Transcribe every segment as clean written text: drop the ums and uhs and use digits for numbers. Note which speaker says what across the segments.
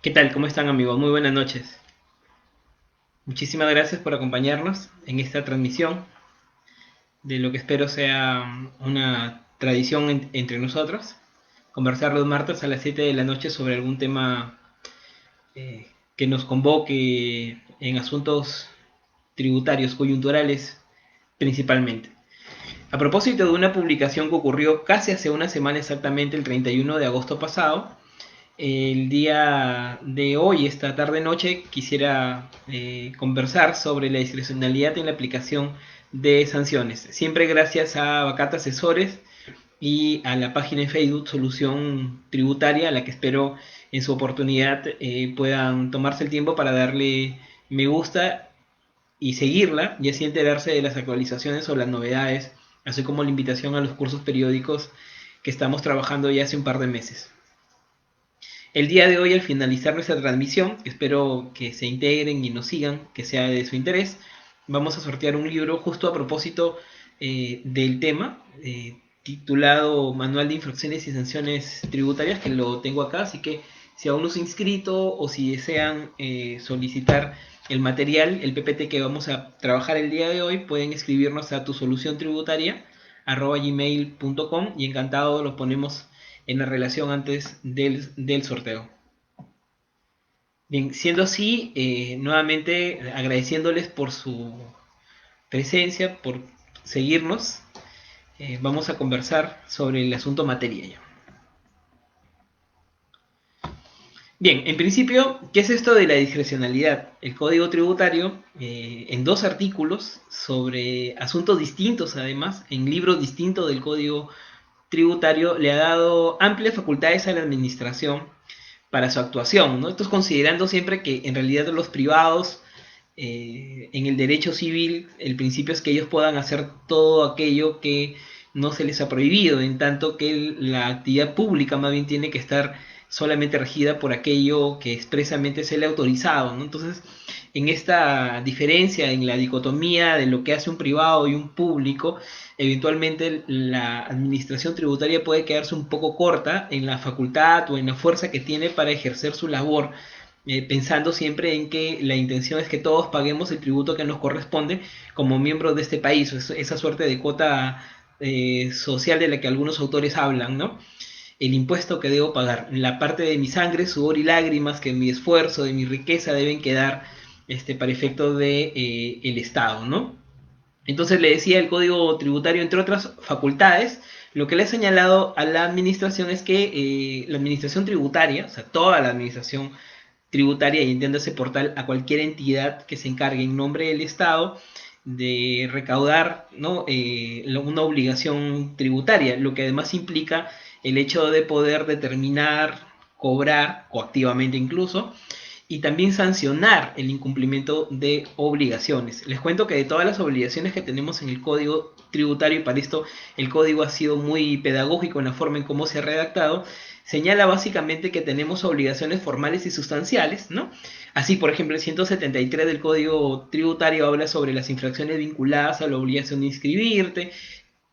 Speaker 1: ¿Qué tal? ¿Cómo están, amigos? Muy buenas noches. Muchísimas gracias por acompañarnos en esta transmisión de lo que espero sea una tradición entre nosotros. Conversar los martes a las 7 de la noche sobre algún tema que nos convoque en asuntos tributarios, coyunturales principalmente. A propósito de una publicación que ocurrió casi hace una semana exactamente, el 31 de agosto pasado, el día de hoy, esta tarde-noche, quisiera conversar sobre la discrecionalidad en la aplicación de sanciones. Siempre gracias a Bacata Asesores y a la página de Facebook Solución Tributaria, a la que espero en su oportunidad puedan tomarse el tiempo para darle me gusta y seguirla y así enterarse de las actualizaciones o las novedades, así como la invitación a los cursos periódicos que estamos trabajando ya hace un par de meses. El día de hoy, al finalizar nuestra transmisión, espero que se integren y nos sigan, que sea de su interés. Vamos a sortear un libro justo a propósito del tema, titulado Manual de Infracciones y Sanciones Tributarias, que lo tengo acá, así que si aún no se han inscrito o si desean solicitar el material, el PPT que vamos a trabajar el día de hoy, pueden escribirnos a tu solución tributaria @gmail.com y encantado los ponemos en la relación antes del sorteo. Bien, siendo así, nuevamente agradeciéndoles por su presencia, por seguirnos, vamos a conversar sobre el asunto materia ya. Bien, en principio, ¿qué es esto de la discrecionalidad? El Código Tributario, en dos artículos sobre asuntos distintos, además, en libros distintos del Código Tributario, le ha dado amplias facultades a la administración para su actuación, ¿no? Esto es considerando siempre que en realidad los privados, en el derecho civil, el principio es que ellos puedan hacer todo aquello que no se les ha prohibido, en tanto que la actividad pública más bien tiene que estar solamente regida por aquello que expresamente se le ha autorizado, ¿no? Entonces, en esta diferencia, en la dicotomía de lo que hace un privado y un público, eventualmente la administración tributaria puede quedarse un poco corta en la facultad o en la fuerza que tiene para ejercer su labor, pensando siempre en que la intención es que todos paguemos el tributo que nos corresponde como miembros de este país, esa suerte de cuota social de la que algunos autores hablan, ¿no? El impuesto que debo pagar, la parte de mi sangre, sudor y lágrimas, que mi esfuerzo, de mi riqueza deben quedar para efecto de el Estado, ¿no? Entonces le decía el Código Tributario, entre otras facultades, lo que le ha señalado a la administración es que la administración tributaria, o sea, toda la administración tributaria, y entiéndase por tal a cualquier entidad que se encargue en nombre del Estado de recaudar, ¿no? Una obligación tributaria, lo que además implica el hecho de poder determinar, cobrar, coactivamente incluso, y también sancionar el incumplimiento de obligaciones. Les cuento que de todas las obligaciones que tenemos en el Código Tributario, y para esto el código ha sido muy pedagógico en la forma en cómo se ha redactado, señala básicamente que tenemos obligaciones formales y sustanciales, ¿no? Así, por ejemplo, el 173 del Código Tributario habla sobre las infracciones vinculadas a la obligación de inscribirte,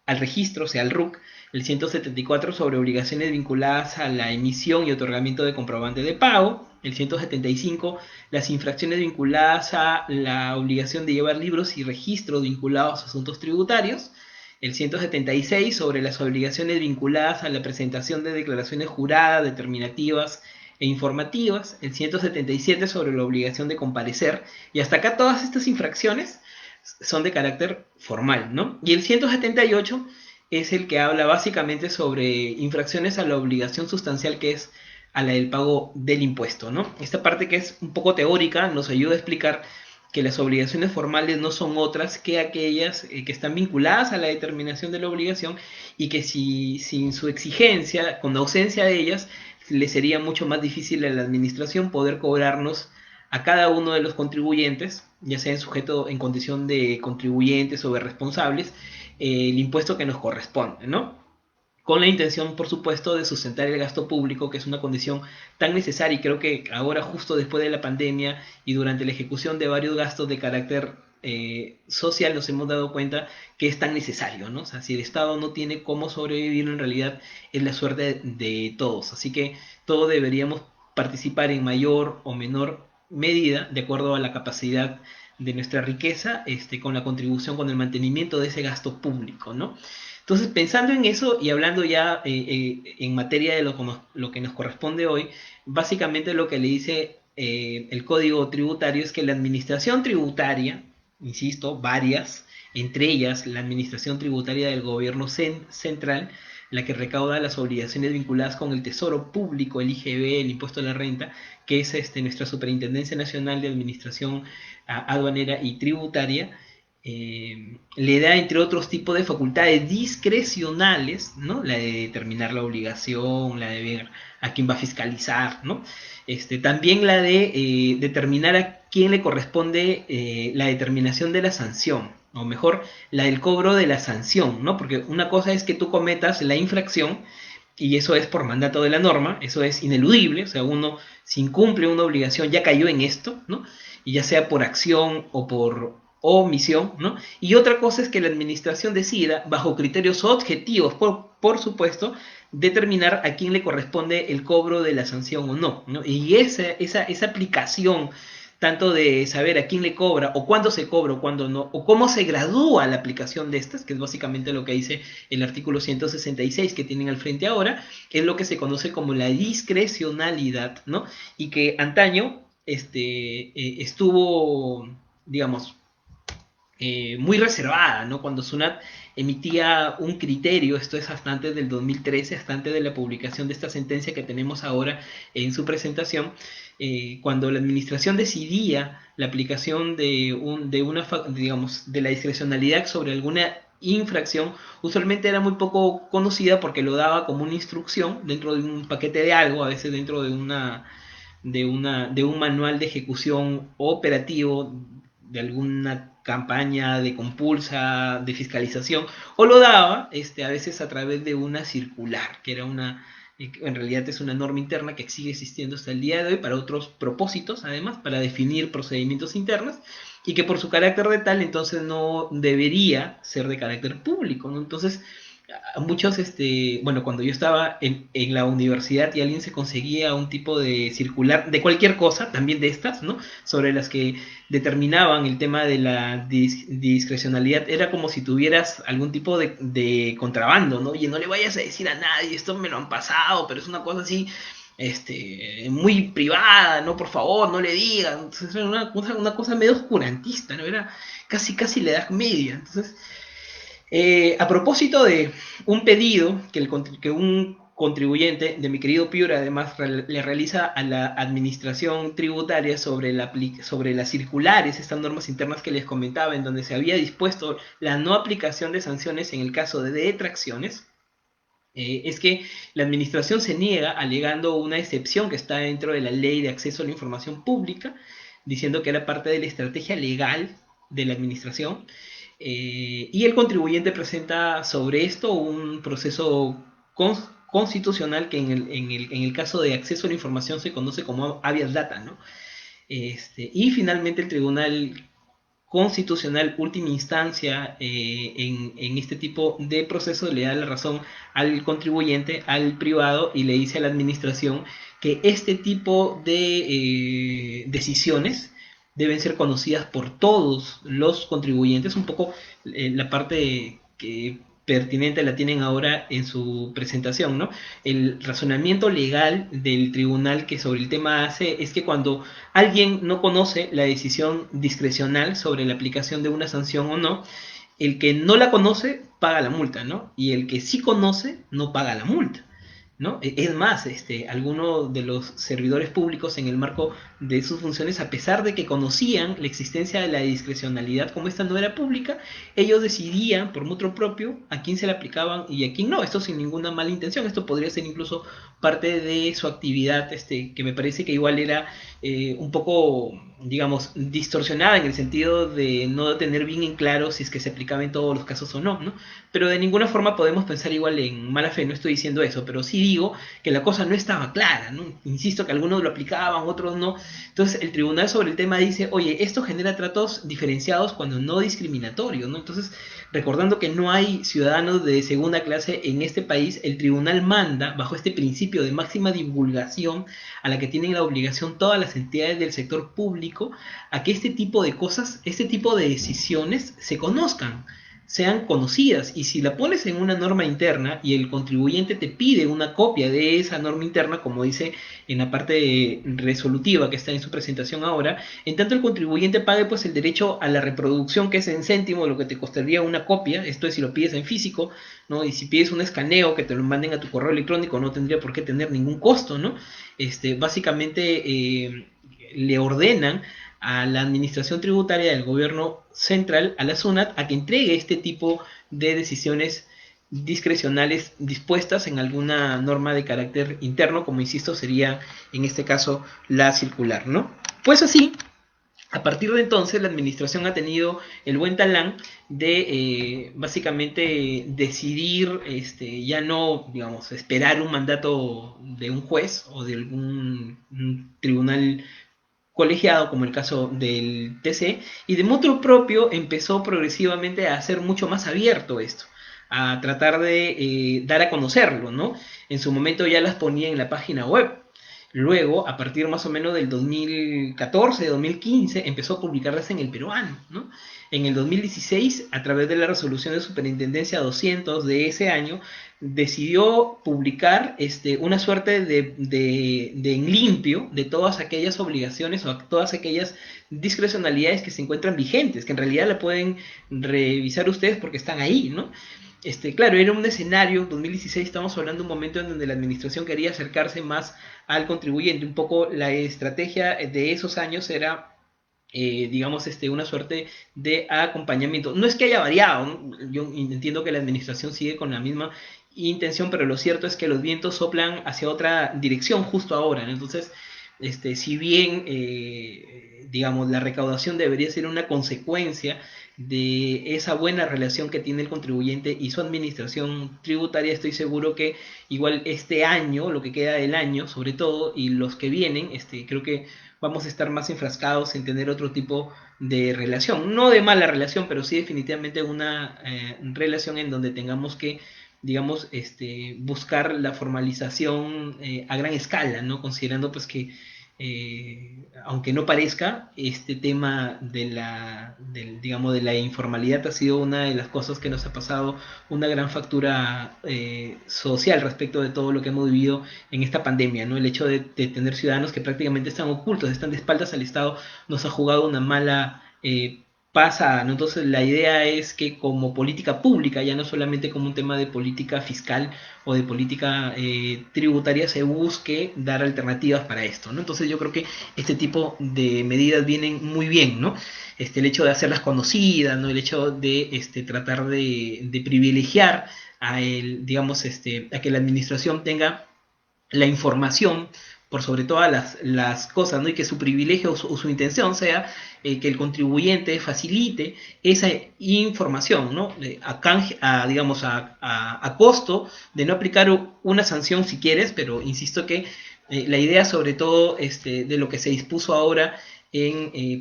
Speaker 1: al registro, o sea, al RUC, el 174 sobre obligaciones vinculadas a la emisión y otorgamiento de comprobante de pago, el 175 las infracciones vinculadas a la obligación de llevar libros y registros vinculados a asuntos tributarios, el 176 sobre las obligaciones vinculadas a la presentación de declaraciones juradas, determinativas e informativas, el 177 sobre la obligación de comparecer, y hasta acá todas estas infracciones son de carácter formal, ¿no? Y el 178 es el que habla básicamente sobre infracciones a la obligación sustancial, que es a la del pago del impuesto, ¿no? Esta parte, que es un poco teórica, nos ayuda a explicar que las obligaciones formales no son otras que aquellas que están vinculadas a la determinación de la obligación, y que si sin su exigencia, con ausencia de ellas, le sería mucho más difícil a la administración poder cobrarnos a cada uno de los contribuyentes, ya sea en sujeto en condición de contribuyentes o de responsables, el impuesto que nos corresponde, ¿no? Con la intención, por supuesto, de sustentar el gasto público, que es una condición tan necesaria, y creo que ahora, justo después de la pandemia y durante la ejecución de varios gastos de carácter social, nos hemos dado cuenta que es tan necesario, ¿no? O sea, si el Estado no tiene cómo sobrevivir, en realidad es la suerte de todos. Así que todos deberíamos participar en mayor o menor medida, de acuerdo a la capacidad de nuestra riqueza, con la contribución, con el mantenimiento de ese gasto público, ¿no? Entonces, pensando en eso y hablando ya en materia de lo que nos corresponde hoy, básicamente lo que le dice el Código Tributario es que la administración tributaria, insisto, varias, entre ellas la administración tributaria del gobierno central, la que recauda las obligaciones vinculadas con el Tesoro Público, el IGB, el impuesto a la renta, que es nuestra Superintendencia Nacional de Administración Aduanera y Tributaria, le da, entre otros tipos de facultades discrecionales, ¿no? La de determinar la obligación, la de ver a quién va a fiscalizar, ¿no? También la de determinar a quién le corresponde la determinación de la sanción, o mejor, la del cobro de la sanción, ¿no? Porque una cosa es que tú cometas la infracción, y eso es por mandato de la norma, eso es ineludible, o sea, uno si incumple una obligación ya cayó en esto, ¿no? Y ya sea por acción o por omisión, ¿no? Y otra cosa es que la administración decida, bajo criterios objetivos, por supuesto, determinar a quién le corresponde el cobro de la sanción o no, ¿no? Y esa aplicación, tanto de saber a quién le cobra, o cuándo se cobra, o cuándo no, o cómo se gradúa la aplicación de estas, que es básicamente lo que dice el artículo 166 que tienen al frente ahora, es lo que se conoce como la discrecionalidad, ¿no? Y que antaño estuvo, digamos, muy reservada, ¿no? Cuando SUNAT emitía un criterio, esto es hasta antes del 2013, hasta antes de la publicación de esta sentencia que tenemos ahora en su presentación, cuando la administración decidía la aplicación de la discrecionalidad sobre alguna infracción, usualmente era muy poco conocida porque lo daba como una instrucción dentro de un paquete de algo, a veces dentro de un manual de ejecución operativo de alguna campaña de compulsa, de fiscalización, o lo daba a veces a través de una circular, que era en realidad es una norma interna que sigue existiendo hasta el día de hoy para otros propósitos, además, para definir procedimientos internos, y que por su carácter de tal, entonces no debería ser de carácter público, ¿no? Entonces, muchos, bueno, cuando yo estaba en la universidad y alguien se conseguía un tipo de circular de cualquier cosa, también de estas, ¿no? Sobre las que determinaban el tema de la discrecionalidad, era como si tuvieras algún tipo de contrabando, ¿no? Oye, no le vayas a decir a nadie, esto me lo han pasado, pero es una cosa así, muy privada, ¿no? Por favor, no le digan. Entonces era una cosa medio oscurantista, ¿no? Era casi la Edad Media. Entonces, a propósito de un pedido que un contribuyente de mi querido Piura además le realiza a la administración tributaria sobre las circulares, estas normas internas que les comentaba, en donde se había dispuesto la no aplicación de sanciones en el caso de detracciones, es que la administración se niega alegando una excepción que está dentro de la ley de acceso a la información pública, diciendo que era parte de la estrategia legal de la administración. Y el contribuyente presenta sobre esto un proceso constitucional que en el caso de acceso a la información se conoce como habeas data, ¿no? Y finalmente el Tribunal Constitucional última instancia en este tipo de procesos le da la razón al contribuyente, al privado, y le dice a la administración que este tipo de decisiones deben ser conocidas por todos los contribuyentes. Un poco la parte que pertinente la tienen ahora en su presentación, ¿no? El razonamiento legal del tribunal que sobre el tema hace es que cuando alguien no conoce la decisión discrecional sobre la aplicación de una sanción o no, el que no la conoce paga la multa, ¿no? Y el que sí conoce no paga la multa, ¿no? Es más, algunos de los servidores públicos en el marco de sus funciones, a pesar de que conocían la existencia de la discrecionalidad, como esta no era pública, ellos decidían por mutuo propio a quién se le aplicaban y a quién no, esto sin ninguna mala intención. Esto podría ser incluso parte de su actividad, que me parece que igual era un poco digamos, distorsionada en el sentido de no tener bien en claro si es que se aplicaba en todos los casos o no, ¿no? Pero de ninguna forma podemos pensar igual en mala fe, no estoy diciendo eso, pero sí digo que la cosa no estaba clara, ¿no? Insisto que algunos lo aplicaban, otros no. Entonces el tribunal sobre el tema dice, oye, esto genera tratos diferenciados cuando no discriminatorios, ¿no? Entonces, recordando que no hay ciudadanos de segunda clase en este país, el tribunal manda, bajo este principio de máxima divulgación, a la que tienen la obligación todas las entidades del sector público, a que este tipo de cosas, este tipo de decisiones se conozcan, sean conocidas. Y si la pones en una norma interna y el contribuyente te pide una copia de esa norma interna, como dice en la parte resolutiva que está en su presentación ahora, en tanto el contribuyente pague pues el derecho a la reproducción, que es en céntimo lo que te costaría una copia, esto es si lo pides en físico, ¿no? Y si pides un escaneo que te lo manden a tu correo electrónico, no tendría por qué tener ningún costo, ¿no? Básicamente le ordenan a la administración tributaria del gobierno central, a la SUNAT, a que entregue este tipo de decisiones discrecionales dispuestas en alguna norma de carácter interno, como insisto, sería en este caso la circular, ¿no? Pues así, a partir de entonces, la administración ha tenido el buen talán de básicamente decidir, ya no, digamos, esperar un mandato de un juez o de algún tribunal colegiado, como el caso del TC, y de motu propio empezó progresivamente a hacer mucho más abierto esto, a tratar de dar a conocerlo, ¿no? En su momento ya las ponía en la página web. Luego, a partir más o menos del 2014, 2015, empezó a publicarlas en el peruano, ¿no? En el 2016, a través de la resolución de superintendencia 200 de ese año, decidió publicar una suerte de en limpio de todas aquellas obligaciones o todas aquellas discrecionalidades que se encuentran vigentes, que en realidad la pueden revisar ustedes porque están ahí, ¿no? Claro, era un escenario, 2016 estamos hablando de un momento en donde la administración quería acercarse más al contribuyente. Un poco la estrategia de esos años era, digamos, una suerte de acompañamiento. No es que haya variado, ¿no? Yo entiendo que la administración sigue con la misma intención, pero lo cierto es que los vientos soplan hacia otra dirección justo ahora, ¿no? Entonces, si bien, digamos, la recaudación debería ser una consecuencia de esa buena relación que tiene el contribuyente y su administración tributaria, estoy seguro que igual este año, lo que queda del año sobre todo, y los que vienen, creo que vamos a estar más enfrascados en tener otro tipo de relación, no de mala relación, pero sí definitivamente una relación en donde tengamos que, digamos, buscar la formalización a gran escala, ¿no? Considerando pues que aunque no parezca, este tema digamos, de la informalidad ha sido una de las cosas que nos ha pasado una gran factura social respecto de todo lo que hemos vivido en esta pandemia, ¿no? El hecho de tener ciudadanos que prácticamente están ocultos, están de espaldas al Estado, nos ha jugado una mala pasada, ¿no? Entonces la idea es que como política pública, ya no solamente como un tema de política fiscal o de política tributaria, se busque dar alternativas para esto, ¿no? Entonces yo creo que este tipo de medidas vienen muy bien, ¿no? El hecho de hacerlas conocidas, ¿no? El hecho de tratar de privilegiar digamos, a que la administración tenga la información por sobre todas las cosas, ¿no? Y que su privilegio o su intención sea que el contribuyente facilite esa información, ¿no? Digamos, a costo de no aplicar una sanción si quieres, pero insisto que la idea sobre todo de lo que se dispuso ahora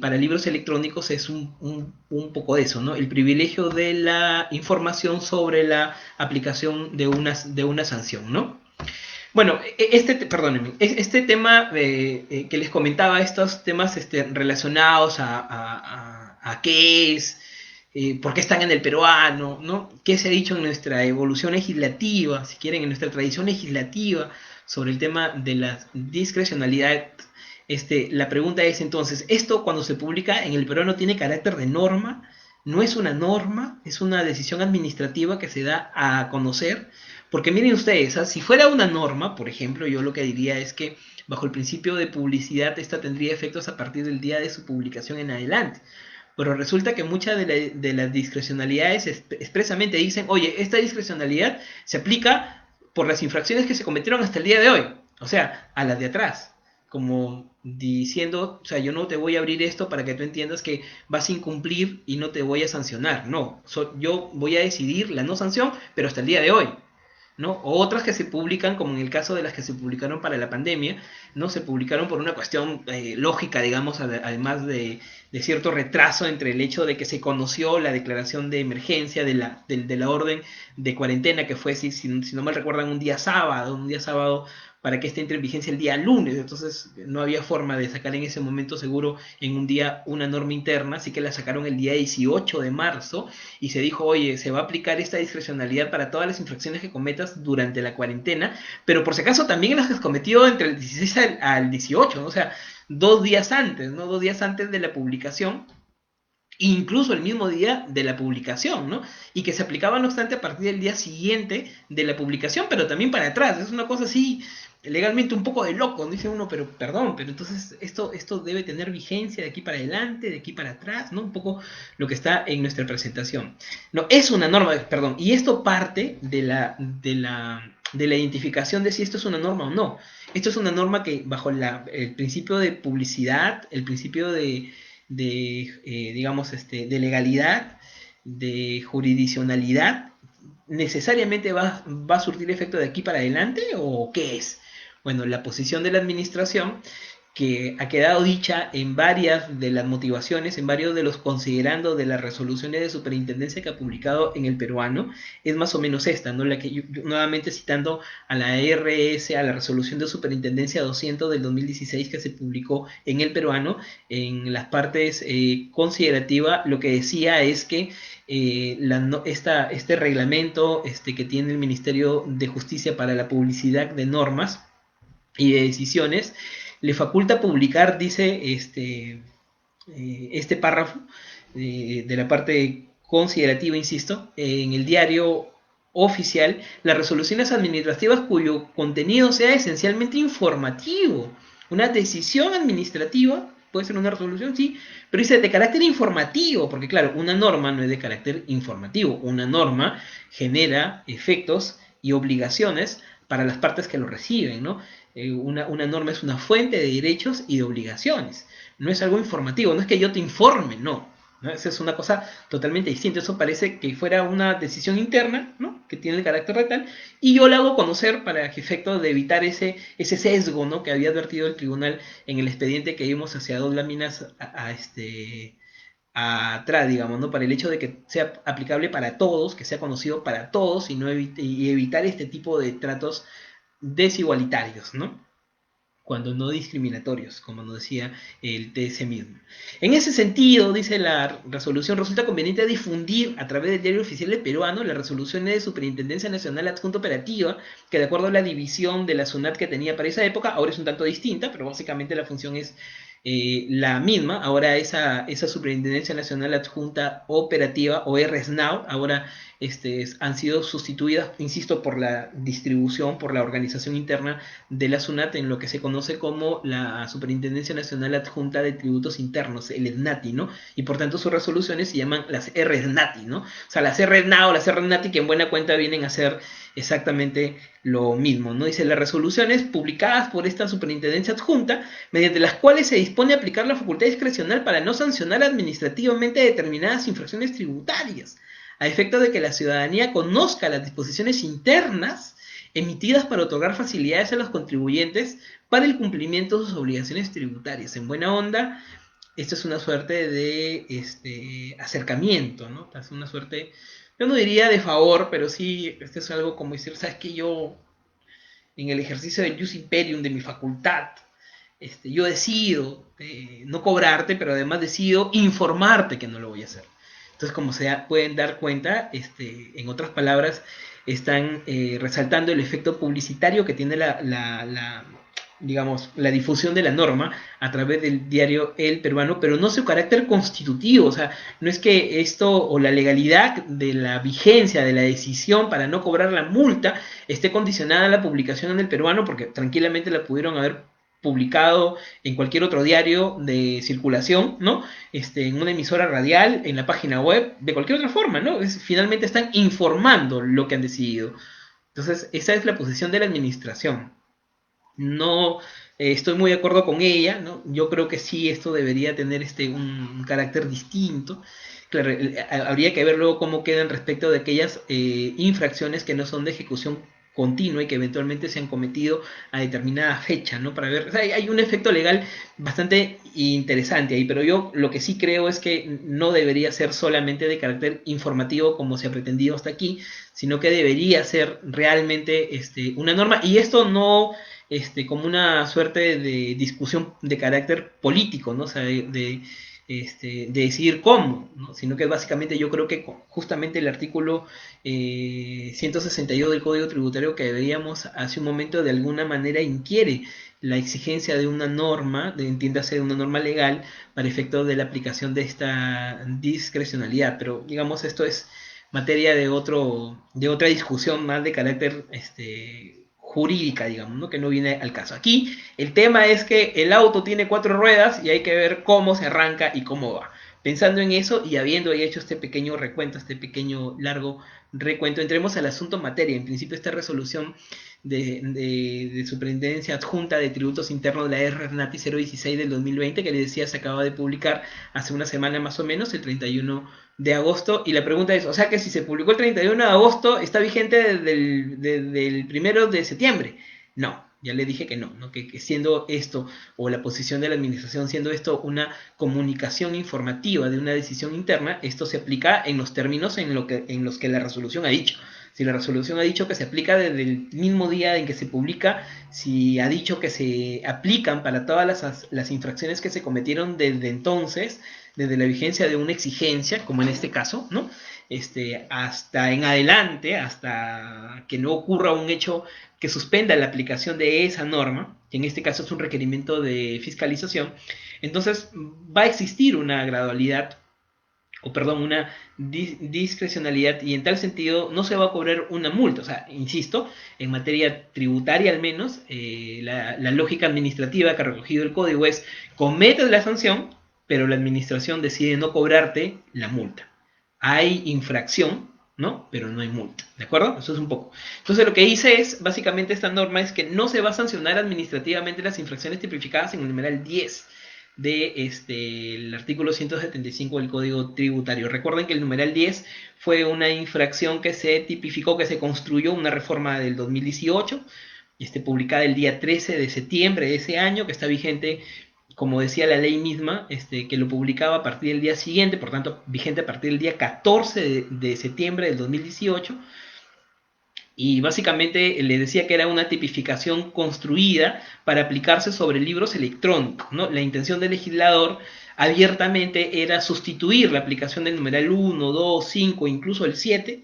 Speaker 1: para libros electrónicos es un poco de eso, ¿no? El privilegio de la información sobre la aplicación de una sanción, ¿no? Bueno, perdónenme, este tema que les comentaba, estos temas relacionados a qué es, por qué están en el peruano, ¿no? ¿Qué se ha dicho en nuestra evolución legislativa, si quieren, en nuestra tradición legislativa sobre el tema de la discrecionalidad? La pregunta es entonces, ¿esto cuando se publica en el peruano tiene carácter de norma? ¿No es una norma? ¿Es una decisión administrativa que se da a conocer? Porque miren ustedes, ¿ah? Si fuera una norma, por ejemplo, yo lo que diría es que bajo el principio de publicidad esta tendría efectos a partir del día de su publicación en adelante. Pero resulta que muchas de las discrecionalidades expresamente dicen, oye, esta discrecionalidad se aplica por las infracciones que se cometieron hasta el día de hoy, o sea, a las de atrás. como diciendo, o sea, yo no te voy a abrir esto para que tú entiendas que vas a incumplir y no te voy a sancionar. No, yo voy a decidir la no sanción, pero hasta el día de hoy. ¿No? O otras que se publican, como en el caso de las que se publicaron para la pandemia, ¿no? Se publicaron por una cuestión lógica, digamos, además de cierto retraso entre el hecho de que se conoció la declaración de emergencia de la orden de cuarentena, que fue, si no mal recuerdan, un día sábado para que esté entre en vigencia el día lunes. Entonces no había forma de sacar en ese momento seguro en un día una norma interna, así que la sacaron el día 18 de marzo y se dijo, oye, se va a aplicar esta discrecionalidad para todas las infracciones que cometas durante la cuarentena, pero por si acaso también las que has cometido entre el 16 al 18, ¿no? O sea, 2 días antes, ¿no? 2 días antes de la publicación, incluso el mismo día de la publicación, ¿no? Y que se aplicaba, no obstante, a partir del día siguiente de la publicación, pero también para atrás. Es una cosa así, legalmente un poco de loco, ¿no? Dice uno, pero perdón, pero entonces esto debe tener vigencia de aquí para adelante, de aquí para atrás, ¿no? Un poco lo que está en nuestra presentación. No, es una norma, perdón, y esto parte de la identificación de si esto es una norma o no. Esto es una norma que bajo el principio de publicidad, el principio digamos, de legalidad, de jurisdiccionalidad, necesariamente va a surtir efecto de aquí para adelante o qué es? Bueno, la posición de la administración que ha quedado dicha en varias de las motivaciones, en varios de los considerandos de las resoluciones de superintendencia que ha publicado en el peruano, es más o menos esta, ¿no? La que yo, nuevamente citando a la RS, a la resolución de superintendencia 200 del 2016 que se publicó en el peruano, en las partes considerativas, lo que decía es que este reglamento que tiene el Ministerio de Justicia para la publicidad de normas y de decisiones, le faculta publicar, dice este párrafo de la parte considerativa, insisto, en el diario oficial, las resoluciones administrativas cuyo contenido sea esencialmente informativo. Una decisión administrativa puede ser una resolución, sí, pero dice de carácter informativo, porque claro, una norma no es de carácter informativo, una norma genera efectos y obligaciones para las partes que lo reciben, ¿no? Una norma es una fuente de derechos y de obligaciones. No es algo informativo, no es que yo te informe, no. ¿No? Esa es una cosa totalmente distinta. Eso parece que fuera una decisión interna, ¿no? Que tiene el carácter de tal, y yo la hago conocer para efecto de evitar ese sesgo, ¿no? Que había advertido el tribunal en el expediente que vimos hacia dos láminas atrás, digamos, ¿no? Para el hecho de que sea aplicable para todos, que sea conocido para todos y evitar este tipo de tratos desigualitarios, ¿no? Cuando no discriminatorios, como nos decía el TS mismo. En ese sentido, dice la resolución, resulta conveniente difundir a través del diario oficial del peruano las resoluciones de Superintendencia Nacional Adjunta Operativa, que de acuerdo a la división de la SUNAT que tenía para esa época, ahora es un tanto distinta, pero básicamente la función es la misma. Ahora esa Superintendencia Nacional Adjunta Operativa, o RSNAO, ahora han sido sustituidas, insisto, por la distribución, por la organización interna de la SUNAT en lo que se conoce como la Superintendencia Nacional Adjunta de Tributos Internos, el SNATI, ¿no? Y por tanto sus resoluciones se llaman las RSNATI, ¿no? O sea, las RSNAO, las RSNATI, que en buena cuenta vienen a ser exactamente lo mismo, ¿no? Dice, las resoluciones publicadas por esta superintendencia adjunta, mediante las cuales se dispone a aplicar la facultad discrecional para no sancionar administrativamente determinadas infracciones tributarias, a efecto de que la ciudadanía conozca las disposiciones internas emitidas para otorgar facilidades a los contribuyentes para el cumplimiento de sus obligaciones tributarias. En buena onda, esto es una suerte de acercamiento, ¿no? Es una suerte, yo no diría de favor, pero sí, esto es algo como decir, sabes que yo, en el ejercicio del jus imperium de mi facultad, yo decido no cobrarte, pero además decido informarte que no lo voy a hacer. Entonces, como se pueden dar cuenta, en otras palabras, están resaltando el efecto publicitario que tiene digamos, la difusión de la norma a través del diario El Peruano, pero no su carácter constitutivo. O sea, no es que esto o la legalidad de la vigencia de la decisión para no cobrar la multa esté condicionada a la publicación en El Peruano, porque tranquilamente la pudieron haber publicado en cualquier otro diario de circulación, ¿no? En una emisora radial, en la página web, de cualquier otra forma, ¿no? Finalmente están informando lo que han decidido. Entonces, esa es la posición de la administración. No Estoy muy de acuerdo con ella, ¿no? Yo creo que sí, esto debería tener un carácter distinto. Claro, habría que ver luego cómo quedan respecto de aquellas infracciones que no son de ejecución continua y que eventualmente se han cometido a determinada fecha, ¿no? Para ver, o sea, hay un efecto legal bastante interesante ahí, pero yo lo que sí creo es que no debería ser solamente de carácter informativo como se ha pretendido hasta aquí, sino que debería ser realmente una norma, y esto no como una suerte de discusión de carácter político, ¿no? O sea, de decidir cómo, ¿no? Sino que básicamente yo creo que justamente el artículo 162 del Código Tributario que veíamos hace un momento de alguna manera inquiere la exigencia de una norma, entiéndase de una norma legal, para efecto de la aplicación de esta discrecionalidad, pero digamos esto es materia de otra discusión más de carácter jurídica, digamos, ¿no? Que no viene al caso. Aquí el tema es que el auto tiene 4 ruedas y hay que ver cómo se arranca y cómo va. Pensando en eso y habiendo hecho este pequeño recuento, este pequeño largo recuento, entremos al asunto materia. En principio esta resolución de Superintendencia Adjunta de Tributos Internos de la RNATI 016 del 2020, que les decía se acaba de publicar hace una semana más o menos, el 31 de agosto, y la pregunta es, o sea que si se publicó el 31 de agosto, ¿está vigente desde el 1 de septiembre? No, ya le dije que no, ¿no? Que siendo esto, o la posición de la administración siendo esto una comunicación informativa de una decisión interna, esto se aplica en los términos en los que la resolución ha dicho. Si la resolución ha dicho que se aplica desde el mismo día en que se publica, si ha dicho que se aplican para todas las infracciones que se cometieron desde entonces, desde la vigencia de una exigencia, como en este caso, ¿no? Hasta en adelante, hasta que no ocurra un hecho que suspenda la aplicación de esa norma, que en este caso es un requerimiento de fiscalización, entonces va a existir una gradualidad, o perdón, una discrecionalidad, y en tal sentido no se va a cobrar una multa. O sea, insisto, en materia tributaria al menos, la lógica administrativa que ha recogido el código es: cometes la sanción, pero la administración decide no cobrarte la multa. Hay infracción, ¿no? Pero no hay multa, ¿de acuerdo? Eso es un poco. Entonces lo que dice es, básicamente esta norma es que no se va a sancionar administrativamente las infracciones tipificadas en el numeral 10 el artículo 175 del Código Tributario. Recuerden que el numeral 10 fue una infracción que se tipificó, que se construyó, una reforma del 2018, publicada el día 13 de septiembre de ese año, que está vigente, como decía la ley misma, que lo publicaba a partir del día siguiente, por tanto, vigente a partir del día 14 de septiembre del 2018, y básicamente le decía que era una tipificación construida para aplicarse sobre libros electrónicos, ¿no? La intención del legislador abiertamente era sustituir la aplicación del numeral 1, 2, 5, incluso el 7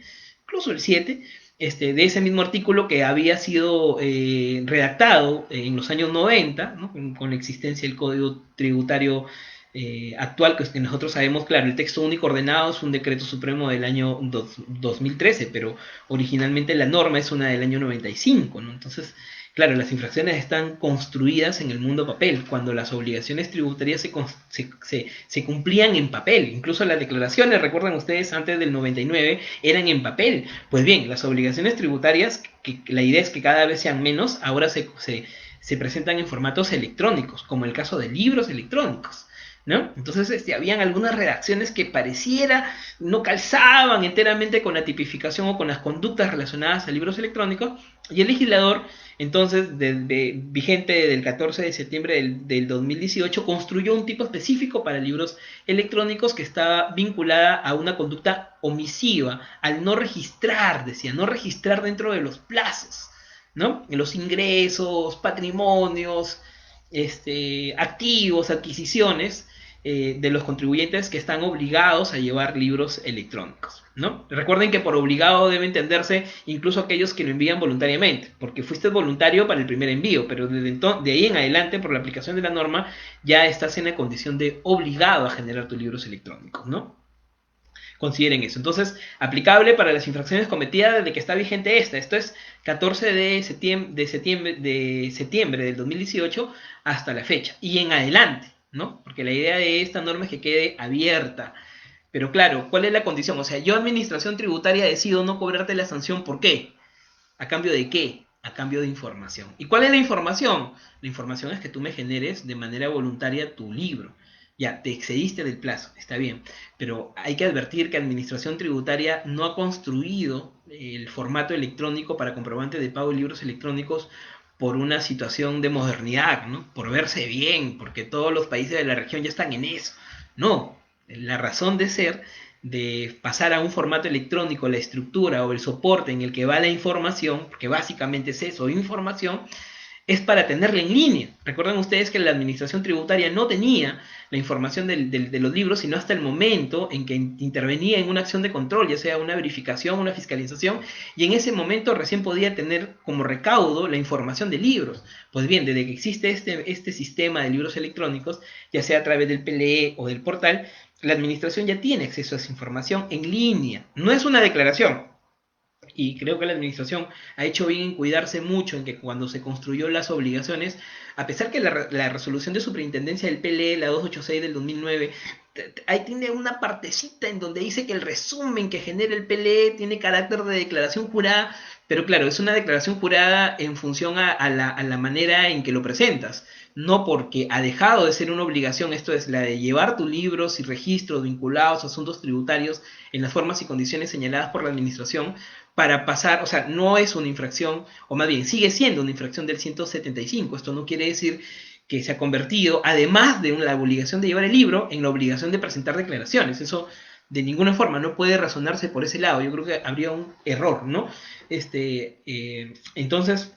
Speaker 1: de ese mismo artículo que había sido redactado en los años 90, ¿no? con la existencia del Código Tributario actual, que nosotros sabemos, claro, el texto único ordenado es un decreto supremo del año 2013, pero originalmente la norma es una del año 95, ¿no? Entonces, claro, las infracciones están construidas en el mundo papel, cuando las obligaciones tributarias se cumplían en papel. Incluso las declaraciones, recuerdan ustedes, antes del 99 eran en papel. Pues bien, las obligaciones tributarias, que la idea es que cada vez sean menos, ahora se presentan en formatos electrónicos, como el caso de libros electrónicos, ¿no? Entonces habían algunas redacciones que pareciera no calzaban enteramente con la tipificación o con las conductas relacionadas a libros electrónicos, y el legislador, entonces, vigente del 14 de septiembre del 2018, construyó un tipo específico para libros electrónicos que estaba vinculada a una conducta omisiva, al no registrar, decía, no registrar dentro de los plazos, ¿no? Los ingresos, patrimonios, activos, adquisiciones de los contribuyentes que están obligados a llevar libros electrónicos, ¿no? Recuerden que por obligado debe entenderse incluso aquellos que lo envían voluntariamente, porque fuiste voluntario para el primer envío, pero de ahí en adelante, por la aplicación de la norma, ya estás en la condición de obligado a generar tus libros electrónicos, ¿no? Consideren eso. Entonces, aplicable para las infracciones cometidas desde que está vigente esta. Esto es 14 de septiembre del 2018 hasta la fecha. Y en adelante, ¿no? Porque la idea de esta norma es que quede abierta. Pero claro, ¿cuál es la condición? O sea, yo, administración tributaria, decido no cobrarte la sanción. ¿Por qué? ¿A cambio de qué? a cambio de información. ¿Y cuál es la información? La información es que tú me generes de manera voluntaria tu libro. Ya, te excediste del plazo, está bien, pero hay que advertir que Administración Tributaria no ha construido el formato electrónico para comprobante de pago de libros electrónicos por una situación de modernidad, ¿no? Por verse bien, porque todos los países de la región ya están en eso. No, la razón de ser de pasar a un formato electrónico, la estructura o el soporte en el que va la información, porque básicamente es eso, información, es para tenerla en línea. Recuerden ustedes que la administración tributaria no tenía la información de los libros, sino hasta el momento en que intervenía en una acción de control, ya sea una verificación, una fiscalización, y en ese momento recién podía tener como recaudo la información de libros. Pues bien, desde que existe este sistema de libros electrónicos, ya sea a través del PLE o del portal, la administración ya tiene acceso a esa información en línea. No es una declaración, y creo que la administración ha hecho bien en cuidarse mucho en que cuando se construyó las obligaciones, a pesar que la resolución de superintendencia del PLE, la 286 del 2009, ahí tiene una partecita en donde dice que el resumen que genera el PLE tiene carácter de declaración jurada, pero claro, es una declaración jurada en función a la manera en que lo presentas, no porque ha dejado de ser una obligación, esto es la de llevar tus libros y registros vinculados a asuntos tributarios en las formas y condiciones señaladas por la administración, para pasar, o sea, no es una infracción, o más bien sigue siendo una infracción del 175. Esto no quiere decir que se ha convertido, además de la obligación de llevar el libro, en la obligación de presentar declaraciones. Eso de ninguna forma no puede razonarse por ese lado. Yo creo que habría un error, ¿no? Entonces,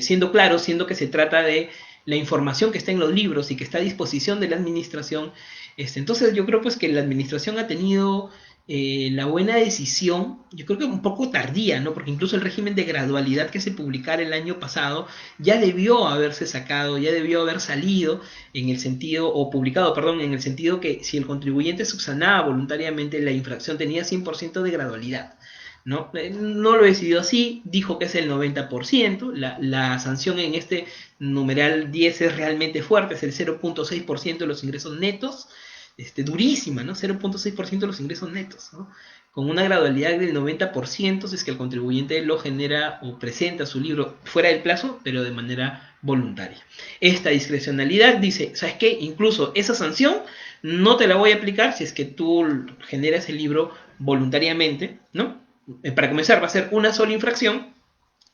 Speaker 1: siendo claro, siendo que se trata de la información que está en los libros y que está a disposición de la administración, entonces yo creo pues que la administración ha tenido la buena decisión, yo creo que un poco tardía, ¿no? Porque incluso el régimen de gradualidad que se publicara el año pasado ya debió haberse sacado, ya debió haber salido en el sentido, o publicado, perdón, en el sentido que si el contribuyente subsanaba voluntariamente la infracción tenía 100% de gradualidad. ¿No? No lo decidió así, dijo que es el 90%, la sanción en este numeral 10 es realmente fuerte, es el 0.6% de los ingresos netos, durísima, ¿no? 0.6% de los ingresos netos, ¿no? Con una gradualidad del 90% si es que el contribuyente lo genera o presenta su libro fuera del plazo, pero de manera voluntaria. Esta discrecionalidad dice, ¿sabes qué? Incluso esa sanción no te la voy a aplicar si es que tú generas el libro voluntariamente, ¿no? Para comenzar va a ser una sola infracción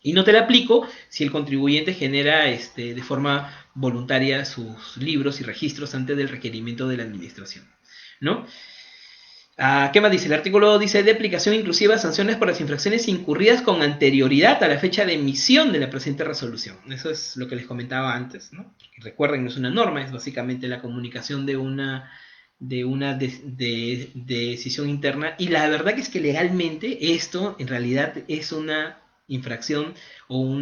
Speaker 1: y no te la aplico si el contribuyente genera de forma voluntaria sus libros y registros antes del requerimiento de la administración, ¿no? ¿Qué más dice? El artículo dice de aplicación inclusiva a sanciones por las infracciones incurridas con anterioridad a la fecha de emisión de la presente resolución. Eso es lo que les comentaba antes, ¿no? Recuerden, no es una norma, es básicamente la comunicación de una decisión interna, y la verdad que es que legalmente esto en realidad es una infracción o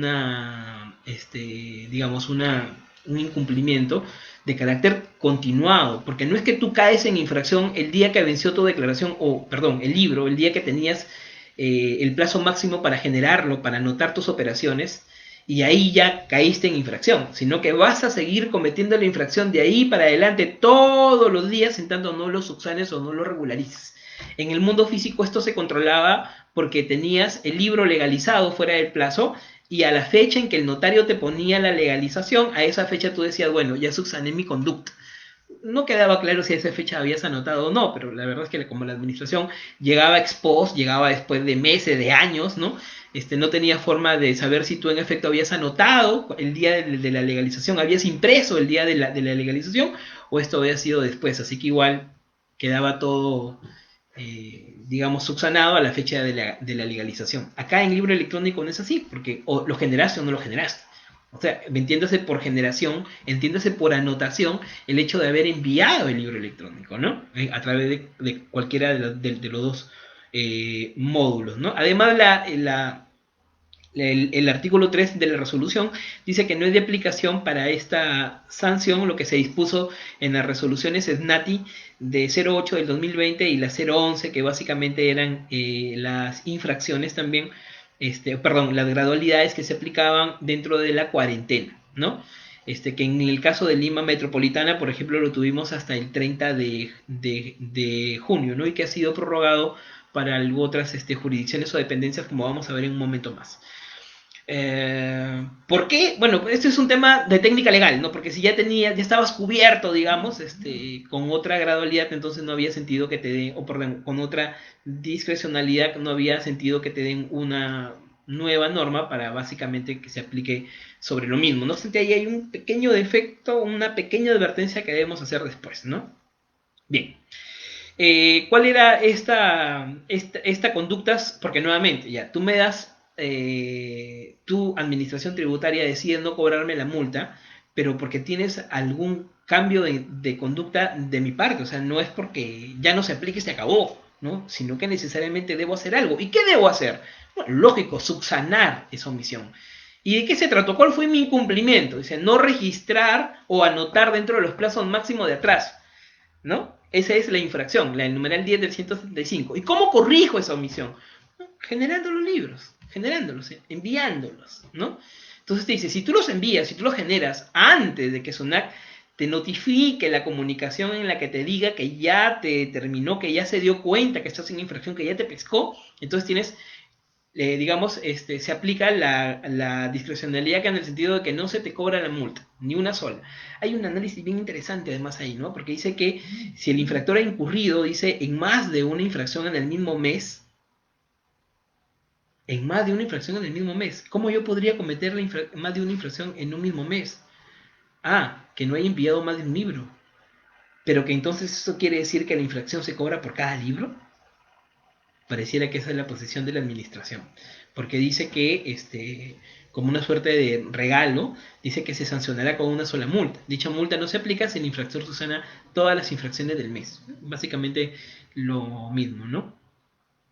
Speaker 1: digamos un incumplimiento de carácter continuado, porque no es que tú caes en infracción el día que venció tu declaración, o perdón, el libro, el día que tenías el plazo máximo para generarlo, para anotar tus operaciones, y ahí ya caíste en infracción, sino que vas a seguir cometiendo la infracción de ahí para adelante todos los días en tanto no lo subsanes o no lo regularices. En el mundo físico esto se controlaba porque tenías el libro legalizado fuera del plazo y a la fecha en que el notario te ponía la legalización, a esa fecha tú decías, bueno, ya subsané mi conducta. No quedaba claro si a esa fecha habías anotado o no, pero la verdad es que como la administración llegaba ex post, llegaba después de meses, de años, ¿no? No tenía forma de saber si tú en efecto habías anotado el día de la legalización, habías impreso el día de la legalización, o esto había sido después, así que igual quedaba todo, digamos, subsanado a la fecha de la legalización. Acá en libro electrónico no es así, porque o lo generaste o no lo generaste. O sea, entiéndase por generación, entiéndase por anotación el hecho de haber enviado el libro electrónico, ¿no? A través de cualquiera de los dos módulos, ¿no? Además, el artículo 3 de la resolución dice que no es de aplicación para esta sanción lo que se dispuso en las resoluciones SNATI de 08 del 2020 y la 011, que básicamente eran las infracciones también, perdón, las gradualidades que se aplicaban dentro de la cuarentena, ¿no? Que en el caso de Lima Metropolitana, por ejemplo, lo tuvimos hasta el 30 de junio, ¿no? Y que ha sido prorrogado para otras jurisdicciones o dependencias, como vamos a ver en un momento más. ¿Por qué? Bueno, este es un tema de técnica legal, ¿no? Porque si ya estabas cubierto, digamos, con otra gradualidad, entonces no había sentido que te den, o perdón, con otra discrecionalidad, no había sentido que te den una nueva norma para básicamente que se aplique sobre lo mismo. No obstante, ahí hay un pequeño defecto, una pequeña advertencia que debemos hacer después, ¿no? Bien. ¿Cuál era esta conducta? Porque nuevamente, ya, tú me das, tu administración tributaria decide no cobrarme la multa, pero porque tienes algún cambio de conducta de mi parte, o sea, no es porque ya no se aplique y se acabó, ¿no? Sino que necesariamente debo hacer algo. ¿Y qué debo hacer? Bueno, lógico, subsanar esa omisión. ¿Y de qué se trató? ¿Cuál fue mi incumplimiento? Dice, no registrar o anotar dentro de los plazos máximos de atraso, ¿no? Esa es la infracción, el numeral 10 del 175. ¿Y cómo corrijo esa omisión? Generando los libros, generándolos, enviándolos, ¿no? Entonces te dice, si tú los envías, si tú los generas antes de que SUNAT te notifique la comunicación en la que te diga que ya te terminó, que ya se dio cuenta que estás en infracción, que ya te pescó, entonces tienes, digamos, se aplica la discrecionalidad que en el sentido de que no se te cobra la multa, ni una sola. Hay un análisis bien interesante además ahí, ¿no? Porque dice que si el infractor ha incurrido, dice, en más de una infracción en el mismo mes, ¿cómo yo podría cometer más de una infracción en un mismo mes? Ah, que no haya enviado más de un libro. Pero que entonces eso quiere decir que la infracción se cobra por cada libro. Pareciera que esa es la posición de la administración, porque dice que, como una suerte de regalo, dice que se sancionará con una sola multa. Dicha multa no se aplica si el infractor subsana todas las infracciones del mes. Básicamente lo mismo, ¿no?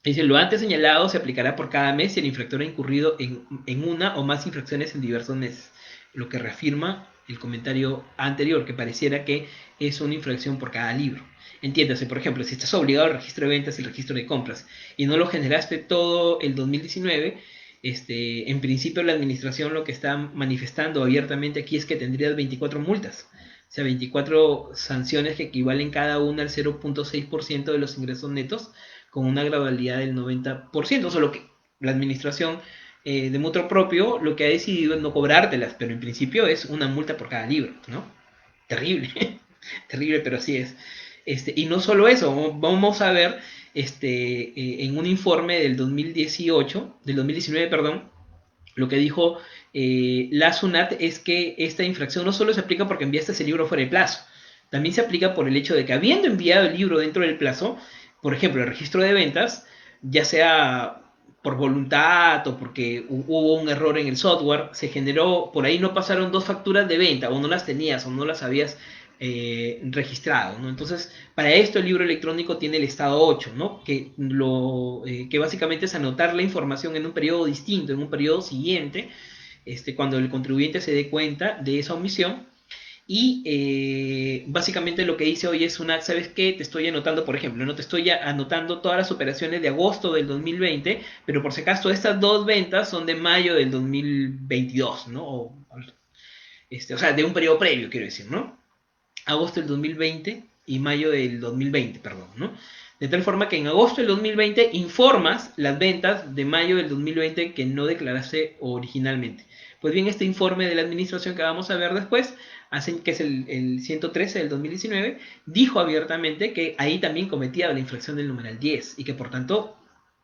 Speaker 1: Dice, lo antes señalado se aplicará por cada mes si el infractor ha incurrido en una o más infracciones en diversos meses, lo que reafirma el comentario anterior, que pareciera que es una infracción por cada libro. Entiéndase, por ejemplo, si estás obligado al registro de ventas y el registro de compras y no lo generaste todo el 2019, en principio la administración lo que está manifestando abiertamente aquí es que tendrías 24 multas. O sea, 24 sanciones que equivalen cada una al 0.6% de los ingresos netos, con una gradualidad del 90%, solo que la administración, de mutuo propio lo que ha decidido es no cobrártelas, pero en principio es una multa por cada libro, ¿no? Terrible, terrible, pero así es. Y no solo eso, vamos a ver, en un informe del 2019, perdón, lo que dijo, la SUNAT es que esta infracción no solo se aplica porque enviaste ese libro fuera de plazo, también se aplica por el hecho de que habiendo enviado el libro dentro del plazo, por ejemplo, el registro de ventas, ya sea por voluntad o porque hubo un error en el software, se generó, por ahí no pasaron dos facturas de venta, o no las tenías, o no las habías, registrado, ¿no? Entonces, para esto el libro electrónico tiene el estado 8, ¿no? Que básicamente es anotar la información en un periodo distinto, en un periodo siguiente, cuando el contribuyente se dé cuenta de esa omisión. Y, básicamente lo que hice hoy es ¿sabes qué? Te estoy anotando, por ejemplo, no te estoy anotando todas las operaciones de agosto del 2020, pero por si acaso estas dos ventas son de mayo del 2022, ¿no? O sea, de un periodo previo, quiero decir, ¿no? Agosto del 2020 y mayo del 2020, perdón, ¿no? De tal forma que en agosto del 2020 informas las ventas de mayo del 2020 que no declaraste originalmente. Pues bien, este informe de la administración que vamos a ver después, que es el 113 del 2019, dijo abiertamente que ahí también cometía la infracción del numeral 10 y que por tanto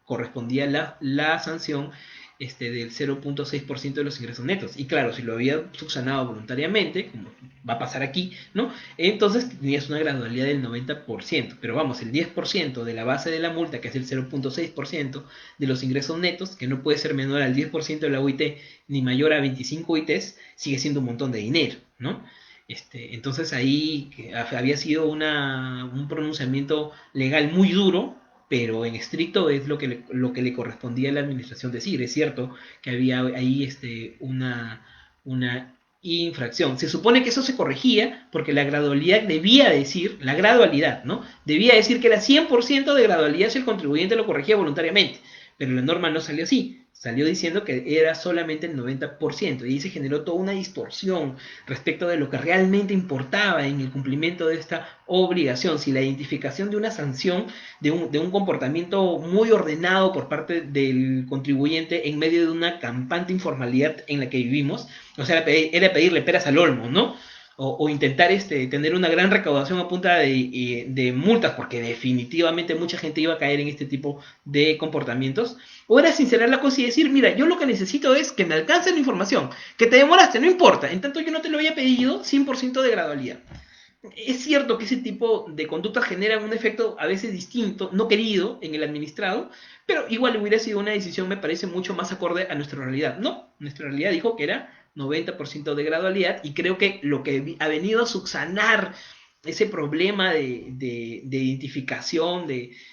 Speaker 1: correspondía la sanción, del 0.6% de los ingresos netos. Y claro, si lo había subsanado voluntariamente, como va a pasar aquí, ¿no? Entonces tenías una gradualidad del 90%. Pero vamos, el 10% de la base de la multa, que es el 0.6% de los ingresos netos, que no puede ser menor al 10% de la UIT ni mayor a 25 UITs, sigue siendo un montón de dinero, ¿no? Entonces ahí había sido un pronunciamiento legal muy duro, pero en estricto es lo que le correspondía a la administración decir. Es cierto que había ahí, una infracción. Se supone que eso se corregía porque la gradualidad debía decir, la gradualidad, ¿no? Debía decir que era 100% de gradualidad si el contribuyente lo corregía voluntariamente. pero la norma no salió así. Salió diciendo que era solamente el 90%, y ahí se generó toda una distorsión respecto de lo que realmente importaba en el cumplimiento de esta obligación, si la identificación de una sanción, de un comportamiento muy ordenado por parte del contribuyente en medio de una campante informalidad en la que vivimos, o sea, era pedirle peras al olmo, ¿no? O intentar tener una gran recaudación a punta de multas, porque definitivamente mucha gente iba a caer en este tipo de comportamientos, o era sincerar la cosa y decir, mira, yo lo que necesito es que me alcance la información, que te demoraste, no importa, en tanto yo no te lo había pedido, 100% de gradualidad. Es cierto que ese tipo de conductas generan un efecto a veces distinto, no querido en el administrado, pero igual hubiera sido una decisión, me parece, mucho más acorde a nuestra realidad. No, nuestra realidad dijo que era 90% de gradualidad, y creo que lo que ha venido a subsanar ese problema de identificación,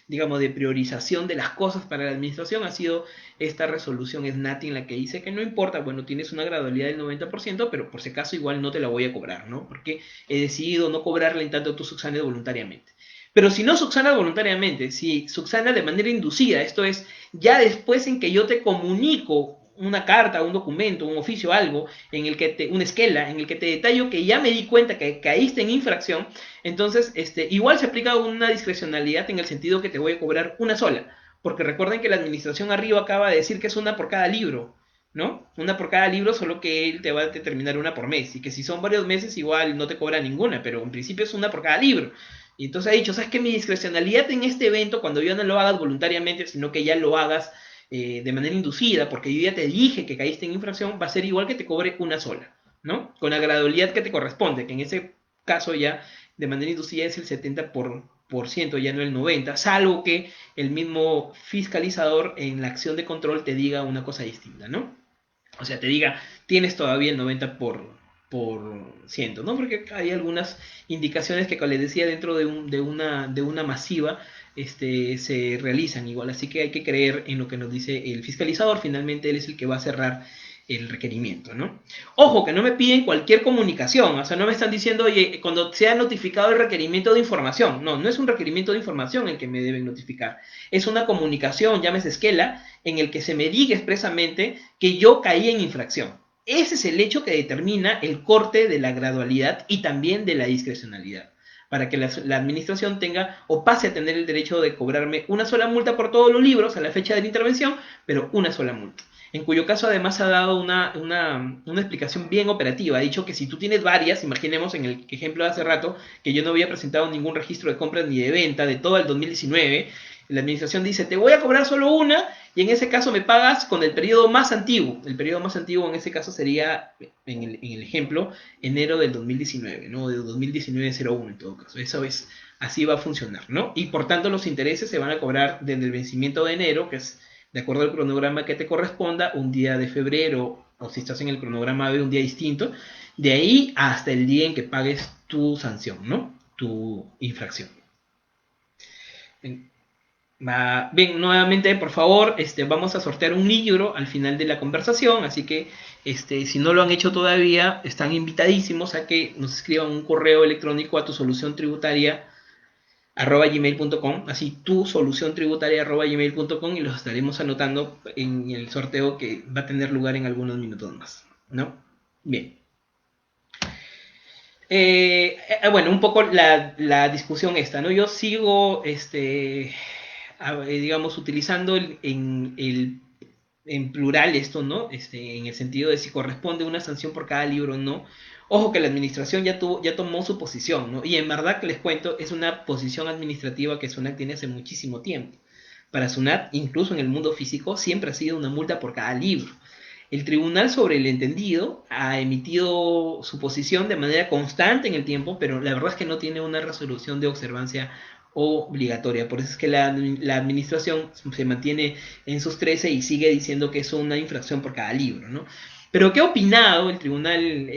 Speaker 1: digamos, de priorización de las cosas para la administración ha sido esta resolución SNATI, en la que dice que no importa, bueno, tienes una gradualidad del 90%, pero por si acaso igual no te la voy a cobrar, ¿no? Porque he decidido no cobrarla en tanto tú subsanes voluntariamente. Pero si no subsanas voluntariamente, si subsanas de manera inducida, esto es, ya después en que yo te comunico una carta, un documento, un oficio, algo, una esquela, en el que te detallo que ya me di cuenta que caíste en infracción, entonces igual se aplica una discrecionalidad en el sentido que te voy a cobrar una sola, porque recuerden que la administración arriba acaba de decir que es una por cada libro, ¿no? Una por cada libro, solo que él te va a determinar una por mes, y que si son varios meses igual no te cobra ninguna, pero en principio es una por cada libro. Y entonces ha dicho, ¿sabes qué? Mi discrecionalidad en este evento, cuando yo no lo hagas voluntariamente, sino que ya lo hagas de manera inducida, porque yo ya te dije que caíste en infracción, va a ser igual que te cobre una sola, ¿no? Con la gradualidad que te corresponde, que en ese caso ya de manera inducida es el 70%, ya no el 90%, salvo que el mismo fiscalizador en la acción de control te diga una cosa distinta, ¿no? O sea, te diga, tienes todavía el 90%, ¿no? Porque hay algunas indicaciones que, como les decía, dentro de una masiva se realizan igual. Así que hay que creer en lo que nos dice el fiscalizador. Finalmente él es el que va a cerrar el requerimiento, ¿no? Ojo, que no me piden cualquier comunicación, o sea, no me están diciendo, oye, cuando se ha notificado el requerimiento de información, no, no es un requerimiento de información el que me deben notificar, es una comunicación, llámese esquela, en el que se me diga expresamente que yo caí en infracción. Ese es el hecho que determina el corte de la gradualidad y también de la discrecionalidad, para que la administración tenga o pase a tener el derecho de cobrarme una sola multa por todos los libros a la fecha de la intervención, pero una sola multa. En cuyo caso además ha dado una explicación bien operativa. Ha dicho que si tú tienes varias, imaginemos en el ejemplo de hace rato, que yo no había presentado ningún registro de compras ni de venta de todo el 2019, la administración dice, te voy a cobrar solo una, y en ese caso me pagas con el periodo más antiguo. El periodo más antiguo en ese caso sería, en el ejemplo, enero del 2019, ¿no? De 2019-01 en todo caso. Eso es, así va a funcionar, ¿no? Y por tanto los intereses se van a cobrar desde el vencimiento de enero, que es de acuerdo al cronograma que te corresponda, un día de febrero, o si estás en el cronograma B, un día distinto, de ahí hasta el día en que pagues tu sanción, ¿no? Tu infracción. Bien, nuevamente, por favor, vamos a sortear un libro al final de la conversación, así que si no lo han hecho todavía, están invitadísimos a que nos escriban un correo electrónico a tu solución tributaria @gmail.com, así tu solución tributaria @gmail.com, y los estaremos anotando en el sorteo que va a tener lugar en algunos minutos más, ¿no? Bien. Bueno, un poco la discusión esta, ¿no? Yo sigo, digamos, utilizando en plural esto, ¿no? En el sentido de si corresponde una sanción por cada libro o no. Ojo que la administración ya tomó su posición, ¿no? Y en verdad que les cuento, es una posición administrativa que SUNAT tiene hace muchísimo tiempo. Para SUNAT, incluso en el mundo físico, siempre ha sido una multa por cada libro. El tribunal sobre el entendido ha emitido su posición de manera constante en el tiempo, pero la verdad es que no tiene una resolución de observancia obligatoria. Por eso es que la administración se mantiene en sus 13 y sigue diciendo que es una infracción por cada libro, ¿no? Pero ¿qué ha opinado el tribunal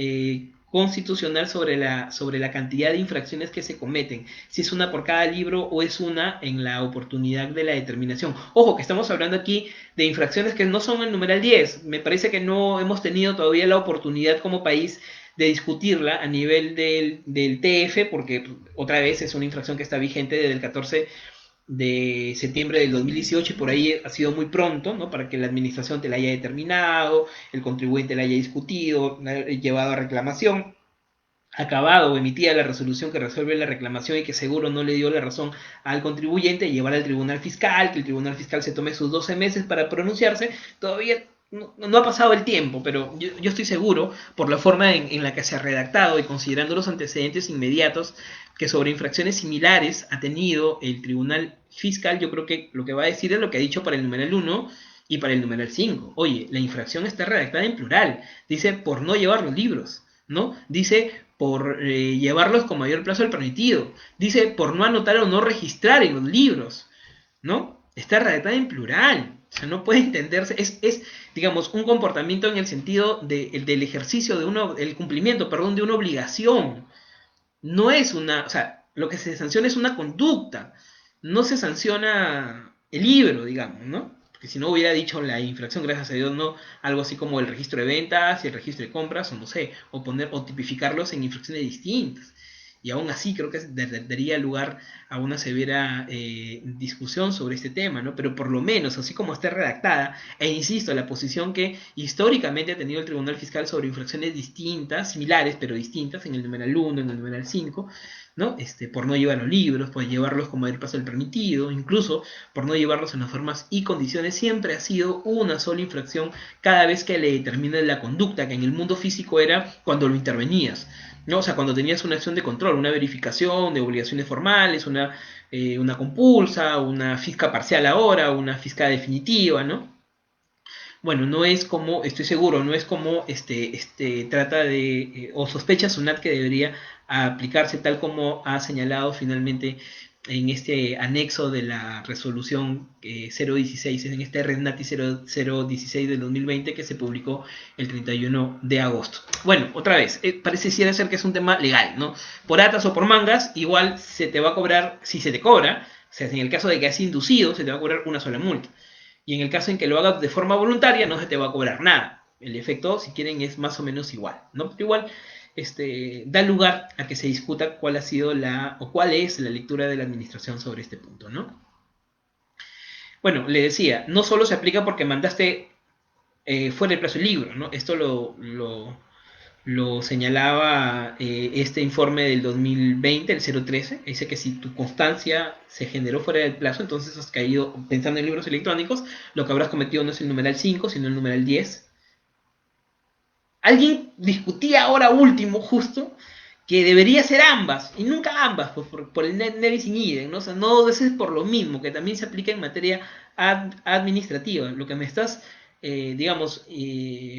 Speaker 1: constitucional sobre la cantidad de infracciones que se cometen? Si es una por cada libro o es una en la oportunidad de la determinación. Ojo, que estamos hablando aquí de infracciones que no son el numeral 10. Me parece que no hemos tenido todavía la oportunidad como país de discutirla a nivel del TF, porque otra vez es una infracción que está vigente desde el 14 de septiembre del 2018 y por ahí ha sido muy pronto, ¿no? Para que la administración te la haya determinado, el contribuyente la haya discutido, la haya llevado a reclamación, acabado o emitida la resolución que resuelve la reclamación y que seguro no le dio la razón al contribuyente, llevar al tribunal fiscal, que el tribunal fiscal se tome sus 12 meses para pronunciarse, todavía no ha pasado el tiempo, pero yo estoy seguro, por la forma en la que se ha redactado y considerando los antecedentes inmediatos que sobre infracciones similares ha tenido el tribunal fiscal, yo creo que lo que va a decir es lo que ha dicho para el numeral 1 y para el numeral 5. Oye, la infracción está redactada en plural, dice por no llevar los libros, ¿no? Dice por llevarlos con mayor plazo del permitido, dice por no anotar o no registrar en los libros, ¿no? Está redactada en plural. O sea, no puede entenderse, digamos, un comportamiento en el sentido del ejercicio el cumplimiento, perdón, de una obligación. No es una, o sea, lo que se sanciona es una conducta, no se sanciona el libro, digamos, ¿no? Porque si no hubiera dicho la infracción, gracias a Dios, no, algo así como el registro de ventas y el registro de compras, o no sé, o tipificarlos en infracciones distintas. Y aún así creo que daría lugar a una severa discusión sobre este tema, ¿no? Pero por lo menos, así como está redactada, e insisto, la posición que históricamente ha tenido el Tribunal Fiscal sobre infracciones distintas, similares, pero distintas, en el numeral 1, en el numeral 5, ¿no? Por no llevar los libros, por llevarlos como el paso del permitido, incluso por no llevarlos en las formas y condiciones, siempre ha sido una sola infracción cada vez que le determina la conducta, que en el mundo físico era cuando lo intervenías, ¿no? O sea, cuando tenías una acción de control, una verificación de obligaciones formales, una compulsa, una fisca parcial ahora, una fisca definitiva, ¿no? Bueno, no es como, estoy seguro, no es como trata de, o sospecha SUNAT que debería aplicarse tal como ha señalado finalmente en este anexo de la resolución 016, en este RESNATI 0016 del 2020 que se publicó el 31 de agosto. Bueno, otra vez, pareciera ser que es un tema legal, ¿no? Por atas o por mangas, igual se te va a cobrar, si se te cobra, o sea, en el caso de que has inducido, se te va a cobrar una sola multa. Y en el caso en que lo hagas de forma voluntaria, no se te va a cobrar nada. El efecto, si quieren, es más o menos igual, ¿no? Pero igual, da lugar a que se discuta cuál ha sido cuál es la lectura de la administración sobre este punto, ¿no? Bueno, le decía, no solo se aplica porque mandaste fuera el plazo del libro, ¿no? Esto lo señalaba este informe del 2020, el 013, dice que si tu constancia se generó fuera del plazo, entonces has caído, pensando en libros electrónicos, lo que habrás cometido no es el numeral 5, sino el numeral 10. Alguien discutía ahora último, justo, que debería ser ambas, y nunca ambas, pues, por el nevis in idem, ¿no? O sea, no dos veces por lo mismo, que también se aplica en materia administrativa. Lo que me estás, digamos,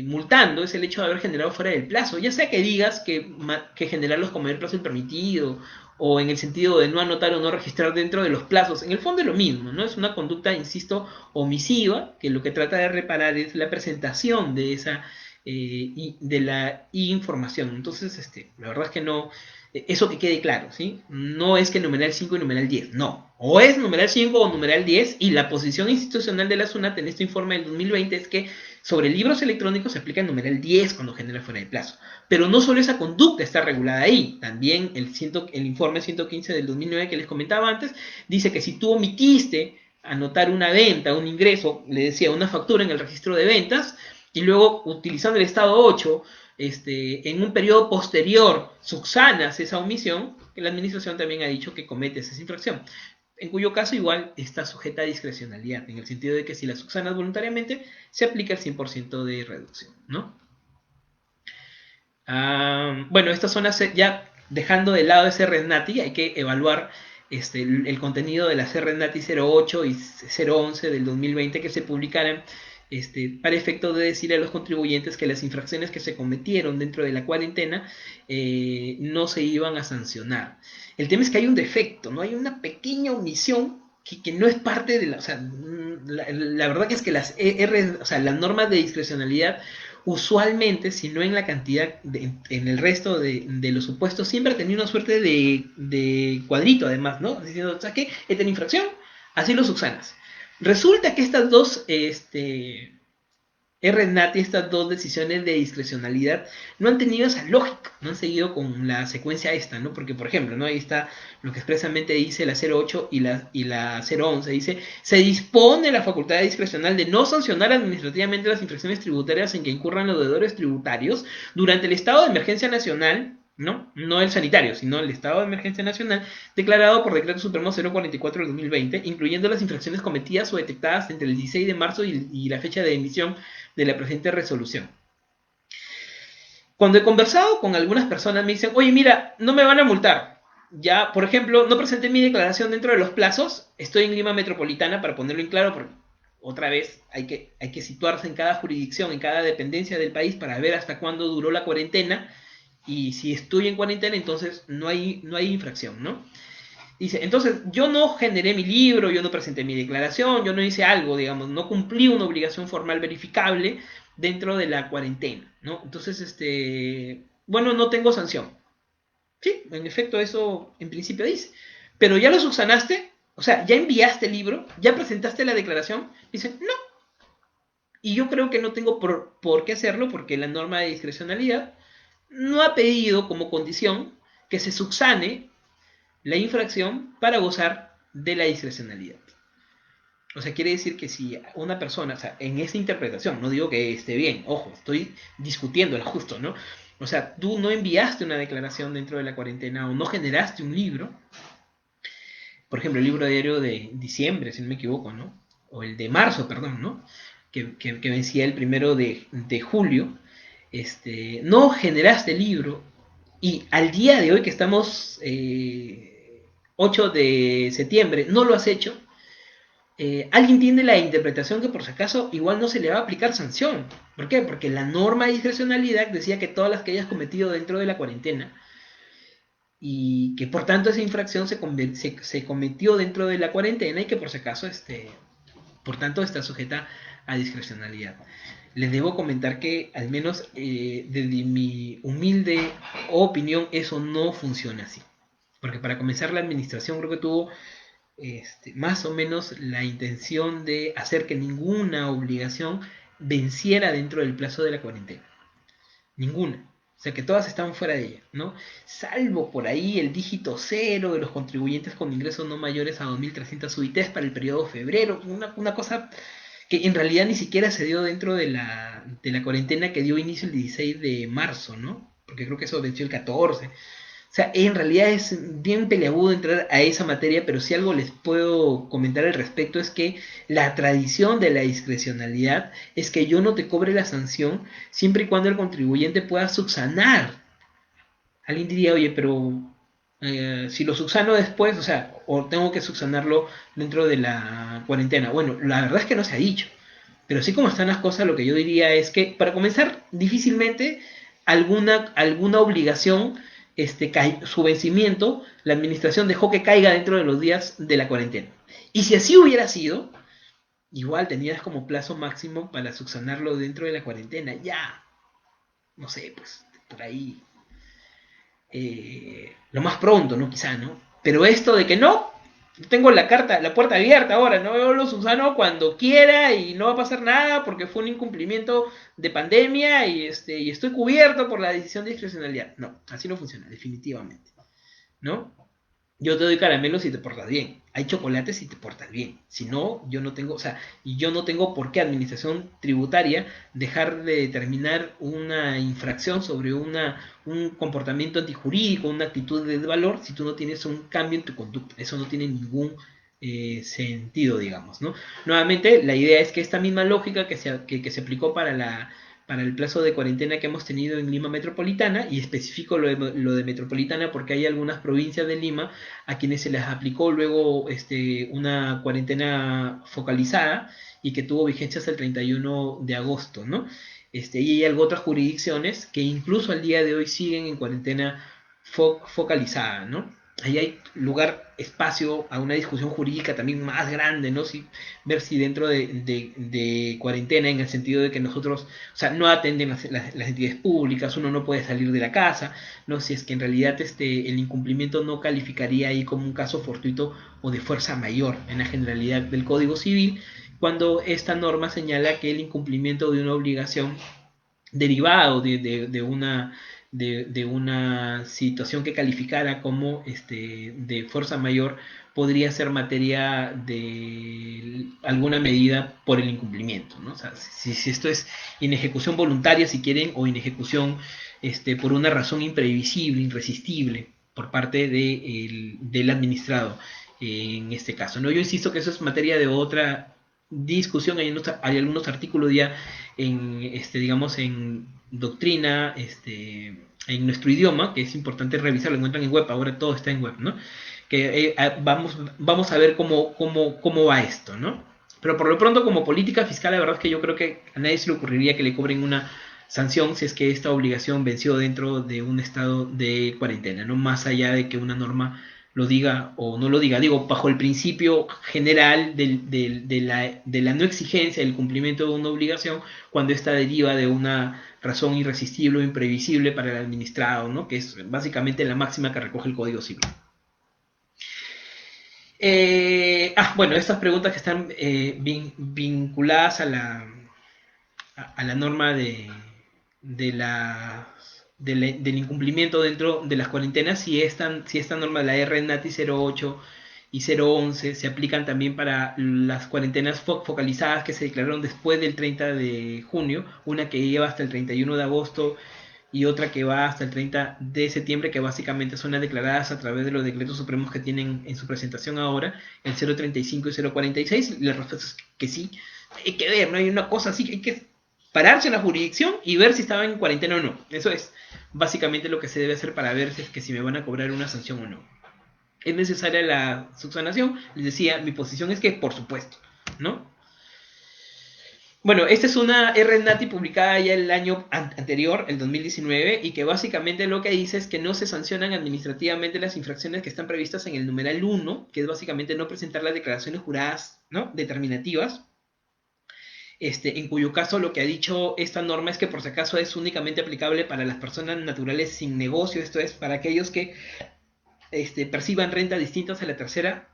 Speaker 1: multando es el hecho de haber generado fuera del plazo, ya sea que digas que generarlos con mayor plazo impermitido, o en el sentido de no anotar o no registrar dentro de los plazos, en el fondo es lo mismo, ¿no? Es una conducta, insisto, omisiva, que lo que trata de reparar es la presentación de esa de la información. Entonces, la verdad es que no, eso que quede claro, ¿sí? No es que numeral 5 y numeral 10, no. O es numeral 5 o numeral 10, y la posición institucional de la SUNAT en este informe del 2020 es que sobre libros electrónicos se aplica el numeral 10 cuando genera fuera de plazo. Pero no solo esa conducta está regulada ahí, también el informe 115 del 2009 que les comentaba antes, dice que si tú omitiste anotar una venta, un ingreso, le decía, una factura en el registro de ventas, y luego utilizando el estado 8, en un periodo posterior subsanas esa omisión, que la administración también ha dicho que cometes esa infracción, en cuyo caso igual está sujeta a discrecionalidad, en el sentido de que si la subsanas voluntariamente, se aplica el 100% de reducción, ¿no? Bueno, estas son ya dejando de lado ese RESNATI, hay que evaluar el contenido de las RESNATI 08 y 011 del 2020 que se publicaran para efecto de decir a los contribuyentes que las infracciones que se cometieron dentro de la cuarentena no se iban a sancionar. El tema es que hay un defecto, ¿no? Hay una pequeña omisión que no es parte de la... O sea, la verdad que es que las normas de discrecionalidad usualmente, si no en la cantidad, en el resto de los supuestos, siempre ha tenido una suerte de cuadrito además, ¿no? Diciendo, ¿sabes qué? Esta es la infracción, así lo subsanas. Resulta que estas dos Nati, estas dos decisiones de discrecionalidad no han tenido esa lógica, no han seguido con la secuencia esta, ¿no? Porque, por ejemplo, ¿no? Ahí está lo que expresamente dice la 08 y la 011, dice, se dispone la facultad discrecional de no sancionar administrativamente las infracciones tributarias en que incurran los deudores tributarios durante el estado de emergencia nacional, ¿no? No el sanitario, sino el estado de emergencia nacional declarado por Decreto Supremo 044 del 2020, incluyendo las infracciones cometidas o detectadas entre el 16 de marzo y la fecha de emisión de la presente resolución. Cuando he conversado con algunas personas me dicen, oye, mira, no me van a multar. Ya, por ejemplo, no presenté mi declaración dentro de los plazos, estoy en Lima Metropolitana, para ponerlo en claro, porque otra vez hay que situarse en cada jurisdicción, en cada dependencia del país para ver hasta cuándo duró la cuarentena, y si estoy en cuarentena, entonces no hay infracción, ¿no? Dice, entonces yo no generé mi libro, yo no presenté mi declaración, yo no hice algo, digamos, no cumplí una obligación formal verificable dentro de la cuarentena, ¿no? Entonces, bueno, no tengo sanción. Sí, en efecto, eso en principio dice. Pero ya lo subsanaste, o sea, ya enviaste el libro, ya presentaste la declaración, dice, no. Y yo creo que no tengo por qué hacerlo porque la norma de discrecionalidad no ha pedido como condición que se subsane la infracción para gozar de la discrecionalidad. O sea, quiere decir que si una persona, o sea, en esa interpretación, no digo que esté bien, ojo, estoy discutiendo el justo, ¿no? O sea, tú no enviaste una declaración dentro de la cuarentena o no generaste un libro, por ejemplo, el libro diario de diciembre, si no me equivoco, ¿no? O el de marzo, perdón, ¿no? Que vencía el 1 de julio, no generaste el libro y al día de hoy que estamos 8 de septiembre, no lo has hecho, alguien tiene la interpretación que por si acaso igual no se le va a aplicar sanción. ¿Por qué? Porque la norma de discrecionalidad decía que todas las que hayas cometido dentro de la cuarentena y que por tanto esa infracción se cometió dentro de la cuarentena y que por si acaso por tanto está sujeta a discrecionalidad. Les debo comentar que al menos desde mi humilde opinión eso no funciona así. Porque para comenzar la administración creo que tuvo más o menos la intención de hacer que ninguna obligación venciera dentro del plazo de la cuarentena. Ninguna. O sea que todas estaban fuera de ella, ¿no? Salvo por ahí el dígito cero de los contribuyentes con ingresos no mayores a 2.300 UITs para el periodo de febrero. Una cosa que en realidad ni siquiera se dio dentro de la cuarentena que dio inicio el 16 de marzo, ¿no? Porque creo que eso venció el 14. O sea, en realidad es bien peleagudo entrar a esa materia, pero si algo les puedo comentar al respecto es que la tradición de la discrecionalidad es que yo no te cobre la sanción siempre y cuando el contribuyente pueda subsanar. Alguien diría, oye, pero si lo subsano después, o sea, o tengo que subsanarlo dentro de la cuarentena. Bueno, la verdad es que no se ha dicho. Pero así como están las cosas, lo que yo diría es que, para comenzar, difícilmente alguna obligación, su vencimiento, la administración dejó que caiga dentro de los días de la cuarentena. Y si así hubiera sido, igual tenías como plazo máximo para subsanarlo dentro de la cuarentena. Ya, no sé, pues, por ahí, lo más pronto, ¿no? Quizá, ¿no? Pero esto de que no, tengo la puerta abierta ahora, no, yo lo subsano cuando quiera y no va a pasar nada porque fue un incumplimiento de pandemia y estoy cubierto por la decisión de discrecionalidad. No, así no funciona, definitivamente, ¿no? Yo te doy caramelos si te portas bien. Hay chocolates si te portas bien. Si no, yo no tengo, o sea, y yo no tengo por qué administración tributaria dejar de determinar una infracción sobre un comportamiento antijurídico, una actitud de valor, si tú no tienes un cambio en tu conducta. Eso no tiene ningún sentido, digamos, ¿no? Nuevamente, la idea es que esta misma lógica que se aplicó para el plazo de cuarentena que hemos tenido en Lima Metropolitana, y especifico lo de Metropolitana porque hay algunas provincias de Lima a quienes se les aplicó luego una cuarentena focalizada y que tuvo vigencia hasta el 31 de agosto, ¿no? Y hay otras jurisdicciones que incluso al día de hoy siguen en cuarentena focalizada, ¿no? Ahí hay lugar, espacio a una discusión jurídica también más grande, ¿no? Ver si dentro de cuarentena, en el sentido de que nosotros, o sea, no atenden las entidades públicas, uno no puede salir de la casa, ¿no? Si es que en realidad el incumplimiento no calificaría ahí como un caso fortuito o de fuerza mayor en la generalidad del Código Civil, cuando esta norma señala que el incumplimiento de una obligación derivado de una situación que calificara como de fuerza mayor podría ser materia de alguna medida por el incumplimiento, ¿no? O sea, si esto es inejecución voluntaria, si quieren, o inejecución por una razón imprevisible, irresistible, por parte del administrado, en este caso, ¿no? Yo insisto que eso es materia de otra discusión, hay algunos artículos ya digamos, en doctrina, en nuestro idioma, que es importante revisar, lo encuentran en web, ahora todo está en web, ¿no? Que vamos a ver cómo va esto, ¿no? Pero por lo pronto, como política fiscal, la verdad es que yo creo que a nadie se le ocurriría que le cobren una sanción si es que esta obligación venció dentro de un estado de cuarentena, no más allá de que una norma lo diga o no lo diga. Digo, bajo el principio general de la no exigencia del cumplimiento de una obligación cuando esta deriva de una razón irresistible o imprevisible para el administrado, ¿no? Que es básicamente la máxima que recoge el Código Civil. Bueno, estas preguntas que están vinculadas a la norma del incumplimiento dentro de las cuarentenas, si esta norma de la RNATI 08 y 011 se aplican también para las cuarentenas focalizadas que se declararon después del 30 de junio, una que lleva hasta el 31 de agosto y otra que va hasta el 30 de septiembre, que básicamente son las declaradas a través de los decretos supremos que tienen en su presentación ahora, el 035 y 046. La respuesta es que sí. Hay que ver, no hay una cosa así, hay que pararse en la jurisdicción y ver si estaba en cuarentena o no. Eso es básicamente lo que se debe hacer para ver si me van a cobrar una sanción o no. ¿Es necesaria la subsanación? Les decía, mi posición es que por supuesto, ¿no? Bueno, esta es una RNATI publicada ya el año anterior, el 2019, y que básicamente lo que dice es que no se sancionan administrativamente las infracciones que están previstas en el numeral 1, que es básicamente no presentar las declaraciones juradas, ¿no?, determinativas, en cuyo caso lo que ha dicho esta norma es que por si acaso es únicamente aplicable para las personas naturales sin negocio, esto es, para aquellos que perciban renta distintas a la tercera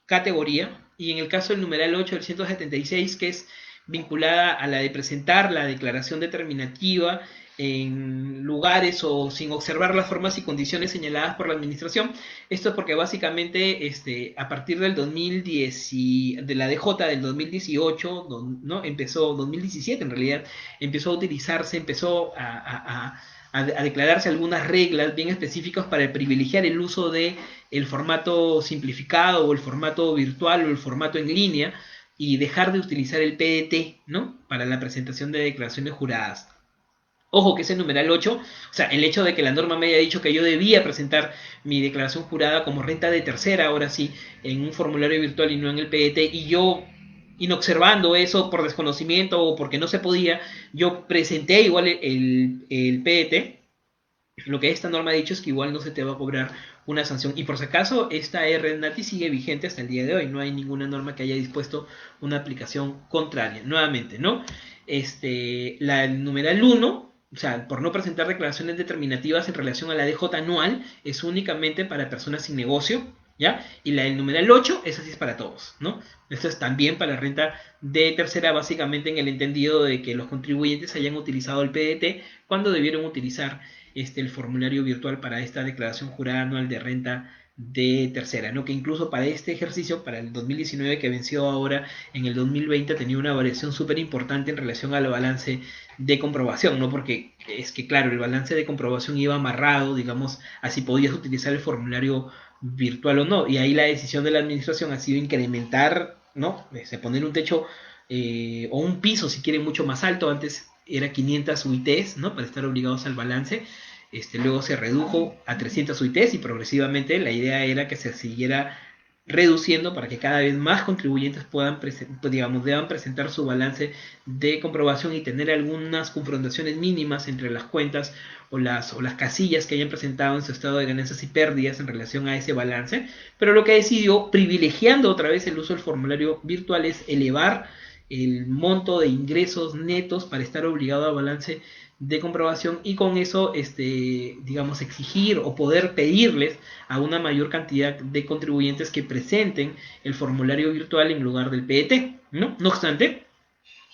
Speaker 1: categoría, y en el caso del numeral 8 del 176, que es vinculada a la de presentar la declaración determinativa en lugares o sin observar las formas y condiciones señaladas por la administración. Esto es porque básicamente a partir del 2010 de la DJ del 2018, ¿no? Empezó 2017 en realidad, empezó a utilizarse, empezó a declararse algunas reglas bien específicas para privilegiar el uso de el formato simplificado o el formato virtual o el formato en línea, y dejar de utilizar el PDT, ¿no?, para la presentación de declaraciones juradas. Ojo que ese numeral 8, o sea, el hecho de que la norma me haya dicho que yo debía presentar mi declaración jurada como renta de tercera, ahora sí, en un formulario virtual y no en el PDT, y yo, inobservando eso por desconocimiento o porque no se podía, yo presenté igual el PDT. Lo que esta norma ha dicho es que igual no se te va a cobrar una sanción. Y por si acaso, esta RNATI sigue vigente hasta el día de hoy. No hay ninguna norma que haya dispuesto una aplicación contraria. Nuevamente, ¿no? El numeral 1, o sea, por no presentar declaraciones determinativas en relación a la DJ anual, es únicamente para personas sin negocio, ¿ya? Y el numeral 8, esa sí es para todos, ¿no? Esto es también para renta de tercera, básicamente en el entendido de que los contribuyentes hayan utilizado el PDT cuando debieron utilizar el formulario virtual para esta declaración jurada anual de renta de tercera, ¿no? Que incluso para este ejercicio, para el 2019 que venció ahora, en el 2020 tenía una variación súper importante en relación al balance de comprobación, ¿no? Porque es que, claro, el balance de comprobación iba amarrado, digamos, a si podías utilizar el formulario virtual o no, y ahí la decisión de la administración ha sido incrementar, ¿no? Poner un techo o un piso, si quieren, mucho más alto. Antes era 500 UITs, ¿no?, para estar obligados al balance. Luego se redujo a 300 UITs y progresivamente la idea era que se siguiera reduciendo para que cada vez más contribuyentes deban presentar su balance de comprobación y tener algunas confrontaciones mínimas entre las cuentas o las casillas que hayan presentado en su estado de ganancias y pérdidas en relación a ese balance. Pero lo que decidió, privilegiando otra vez el uso del formulario virtual, es elevar el monto de ingresos netos para estar obligado al balance de comprobación y con eso, digamos, exigir o poder pedirles a una mayor cantidad de contribuyentes que presenten el formulario virtual en lugar del PET, ¿no? No obstante,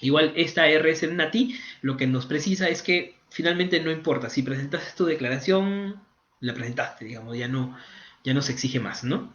Speaker 1: igual esta RS NATI lo que nos precisa es que finalmente no importa, si presentaste tu declaración, la presentaste, digamos, ya no se exige más, ¿no?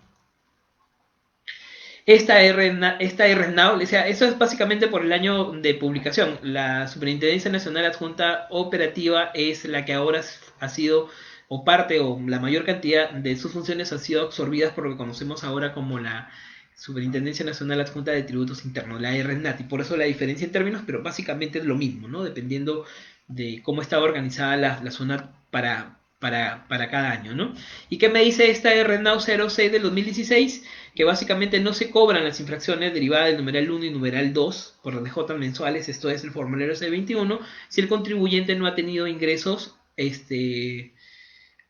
Speaker 1: Esta RNAW, o sea, eso es básicamente por el año de publicación. La Superintendencia Nacional Adjunta Operativa es la que ahora ha sido, o parte, o la mayor cantidad de sus funciones han sido absorbidas por lo que conocemos ahora como la Superintendencia Nacional Adjunta de Tributos Internos, la RNAT, y por eso la diferencia en términos, pero básicamente es lo mismo, ¿no? Dependiendo de cómo estaba organizada la zona para cada año, ¿no? ¿Y qué me dice esta RNAW 06 del 2016? Que básicamente no se cobran las infracciones derivadas del numeral 1 y numeral 2 por DJ mensuales, esto es el formulario C21, si el contribuyente no ha tenido ingresos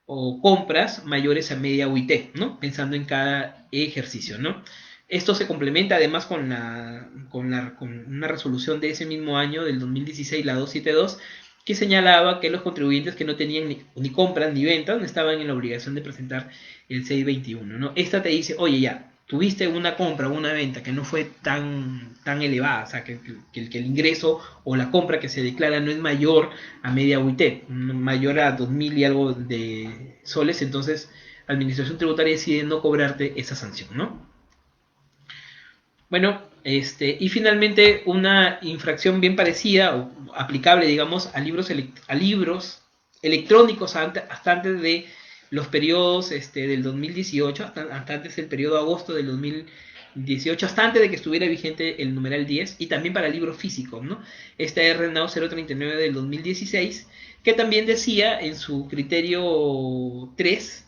Speaker 1: o compras mayores a media UIT, ¿no? Pensando en cada ejercicio, ¿no? Esto se complementa además con una resolución de ese mismo año, del 2016, la 272, que señalaba que los contribuyentes que no tenían ni compras ni ventas no estaban en la obligación de presentar el 621, ¿no? Esta te dice, oye, ya, tuviste una compra o una venta que no fue tan elevada, o sea, que el ingreso o la compra que se declara no es mayor a media UIT, mayor a 2.000 y algo de soles, entonces Administración Tributaria decide no cobrarte esa sanción, ¿no? Bueno, y finalmente una infracción bien parecida o aplicable, digamos, a libros electrónicos hasta antes de los periodos del 2018, hasta antes del periodo de agosto del 2018, hasta antes de que estuviera vigente el numeral 10, y también para libros físicos, ¿no? Esta es RNAO 039 del 2016, que también decía en su criterio 3,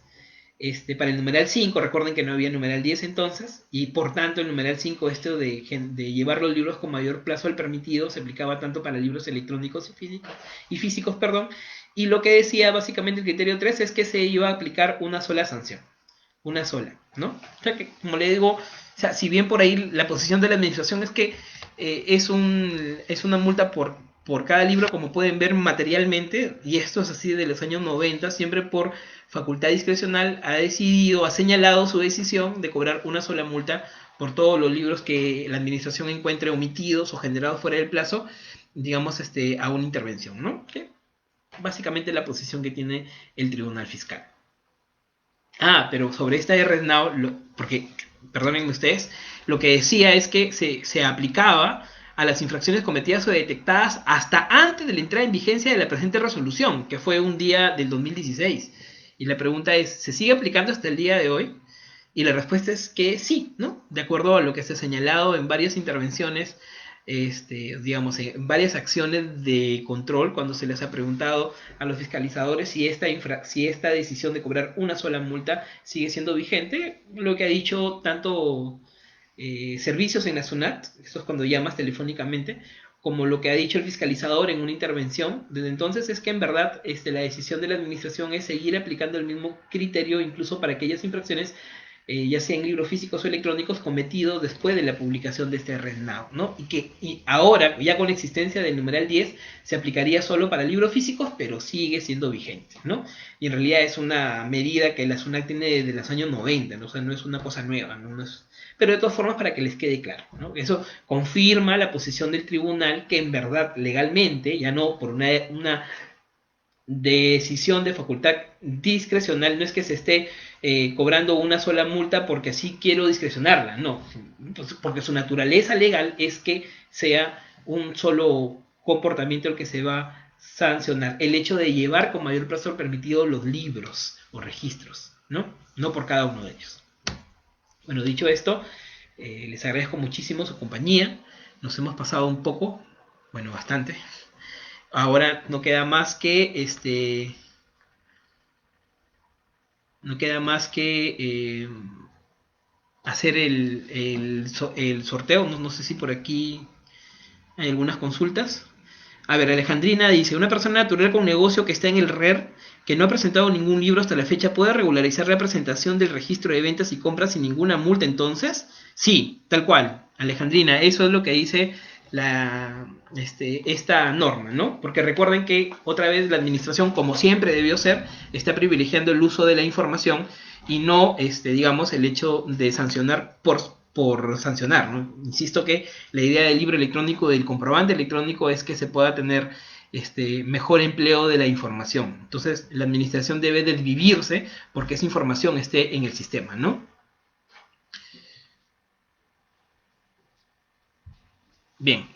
Speaker 1: para el numeral 5, recuerden que no había numeral 10 entonces, y por tanto el numeral 5, esto de llevar los libros con mayor plazo al permitido, se aplicaba tanto para libros electrónicos y físicos, y lo que decía básicamente el criterio 3 es que se iba a aplicar una sola sanción, una sola, ¿no? O sea que, como le digo, o sea, si bien por ahí la posición de la administración es que es una multa por cada libro, como pueden ver materialmente, y esto es así de los años 90, siempre por facultad discrecional ha señalado su decisión de cobrar una sola multa por todos los libros que la administración encuentre omitidos o generados fuera del plazo, digamos, a una intervención, ¿no? Que básicamente la posición que tiene el Tribunal Fiscal. Pero sobre esta RNAW, porque, perdónenme ustedes, lo que decía es que se aplicaba a las infracciones cometidas o detectadas hasta antes de la entrada en vigencia de la presente resolución, que fue un día del 2016. Y la pregunta es, ¿se sigue aplicando hasta el día de hoy? Y la respuesta es que sí, ¿no? De acuerdo a lo que se ha señalado en varias intervenciones, digamos, en varias acciones de control, cuando se les ha preguntado a los fiscalizadores si esta decisión de cobrar una sola multa sigue siendo vigente, lo que ha dicho tanto servicios en la SUNAT, esto es cuando llamas telefónicamente, como lo que ha dicho el fiscalizador en una intervención desde entonces, es que en verdad la decisión de la administración es seguir aplicando el mismo criterio incluso para aquellas infracciones, ya sea en libros físicos o electrónicos, cometidos después de la publicación de este RNAW, ¿no? Y ahora, ya con la existencia del numeral 10, se aplicaría solo para libros físicos, pero sigue siendo vigente, ¿no? Y en realidad es una medida que la SUNAT tiene desde los años 90, ¿no? O sea, no es una cosa nueva, ¿no? Pero de todas formas, para que les quede claro, ¿no? Eso confirma la posición del tribunal, que en verdad legalmente, ya no por una decisión de facultad discrecional, no es que se esté cobrando una sola multa porque así quiero discrecionarla, no, porque su naturaleza legal es que sea un solo comportamiento el que se va a sancionar, el hecho de llevar con mayor plazo permitido los libros o registros, no por cada uno de ellos. Bueno, dicho esto, les agradezco muchísimo su compañía. Nos hemos pasado un poco, bueno, bastante. Ahora no queda más que hacer el sorteo. No sé si por aquí hay algunas consultas. A ver, Alejandrina dice, una persona natural con negocio que está en el RER, que no ha presentado ningún libro hasta la fecha, ¿puede regularizar la presentación del registro de ventas y compras sin ninguna multa entonces? Sí, tal cual, Alejandrina, eso es lo que dice esta norma, ¿no? Porque recuerden que otra vez la administración, como siempre debió ser, está privilegiando el uso de la información y no, digamos, el hecho de sancionar por sancionar, ¿no? Insisto que la idea del libro electrónico, del comprobante electrónico, es que se pueda tener mejor empleo de la información. Entonces, la administración debe desvivirse porque esa información esté en el sistema, ¿no? Bien.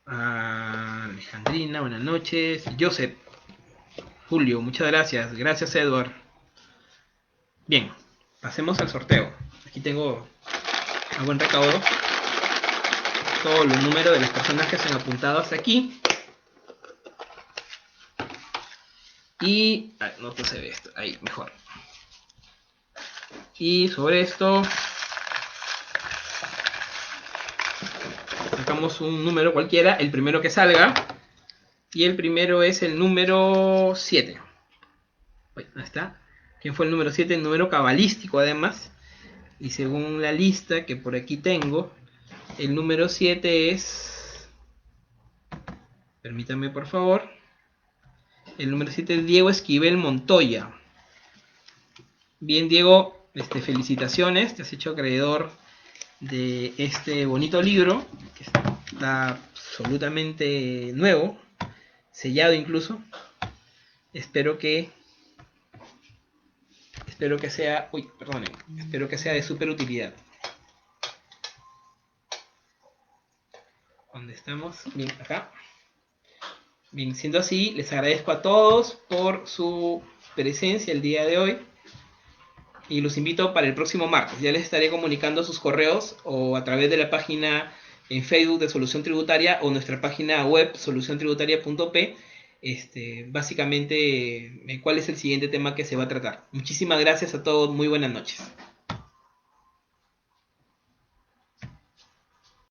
Speaker 1: Alejandrina, buenas noches. Joseph, Julio, muchas gracias. Gracias, Edward. Bien, pasemos al sorteo. Aquí tengo a buen recaudo todos los números de las personas que se han apuntado hasta aquí. Y no se ve esto, ahí, mejor. Y sobre esto sacamos un número cualquiera, el primero que salga. Y el primero es el número 7. Ahí está. ¿Quién fue el número 7? El número cabalístico, además. Y según la lista que por aquí tengo, el número 7 es... Permítanme, por favor. El número 7 es Diego Esquivel Montoya. Bien, Diego, felicitaciones. Te has hecho acreedor de este bonito libro, que está absolutamente nuevo, sellado incluso. Espero que sea, espero que sea de súper utilidad. ¿Dónde estamos? Bien, acá. Bien, siendo así, les agradezco a todos por su presencia el día de hoy y los invito para el próximo martes. Ya les estaré comunicando sus correos o a través de la página en Facebook de Solución Tributaria o nuestra página web soluciontributaria.p. Básicamente cuál es el siguiente tema que se va a tratar. Muchísimas gracias a todos, muy buenas noches.